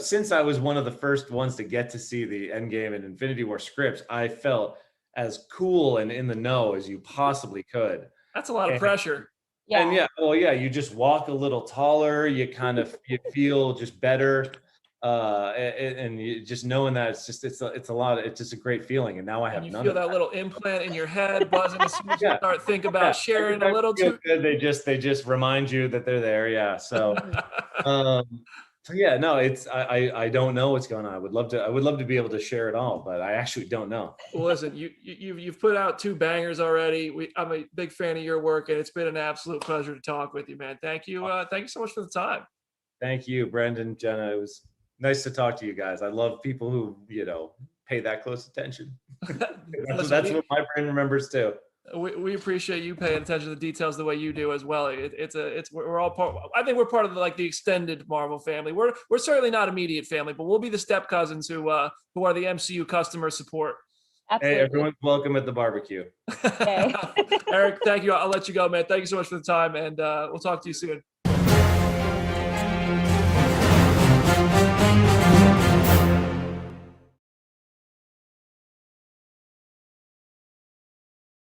since I was one of the first ones to get to see the Endgame and Infinity War scripts, I felt as cool and in the know as you possibly could. That's a lot of pressure. Yeah. And you just walk a little taller, you feel just better. And you just knowing that it's just a great feeling. And now I have you none feel of that little implant in your head buzzing as soon as you start thinking about sharing a little too good. They just remind you that they're there. Yeah. So so yeah, no, I don't know what's going on. I would love to be able to share it all, but I actually don't know. Well, listen, you've put out 2 bangers already. I'm a big fan of your work, and it's been an absolute pleasure to talk with you, man. Thank you so much for the time. Thank you, Brendan, Jenna. It was nice to talk to you guys. I love people who pay that close attention. Listen, That's what my brain remembers too. We appreciate you paying attention to the details the way you do as well. We're all part. I think we're part of the extended Marvel family. We're certainly not immediate family, but we'll be the step cousins who are the MCU customer support. Absolutely. Hey, everyone's welcome at the barbecue. Okay. Eric, thank you. I'll let you go, man. Thank you so much for the time, and we'll talk to you soon.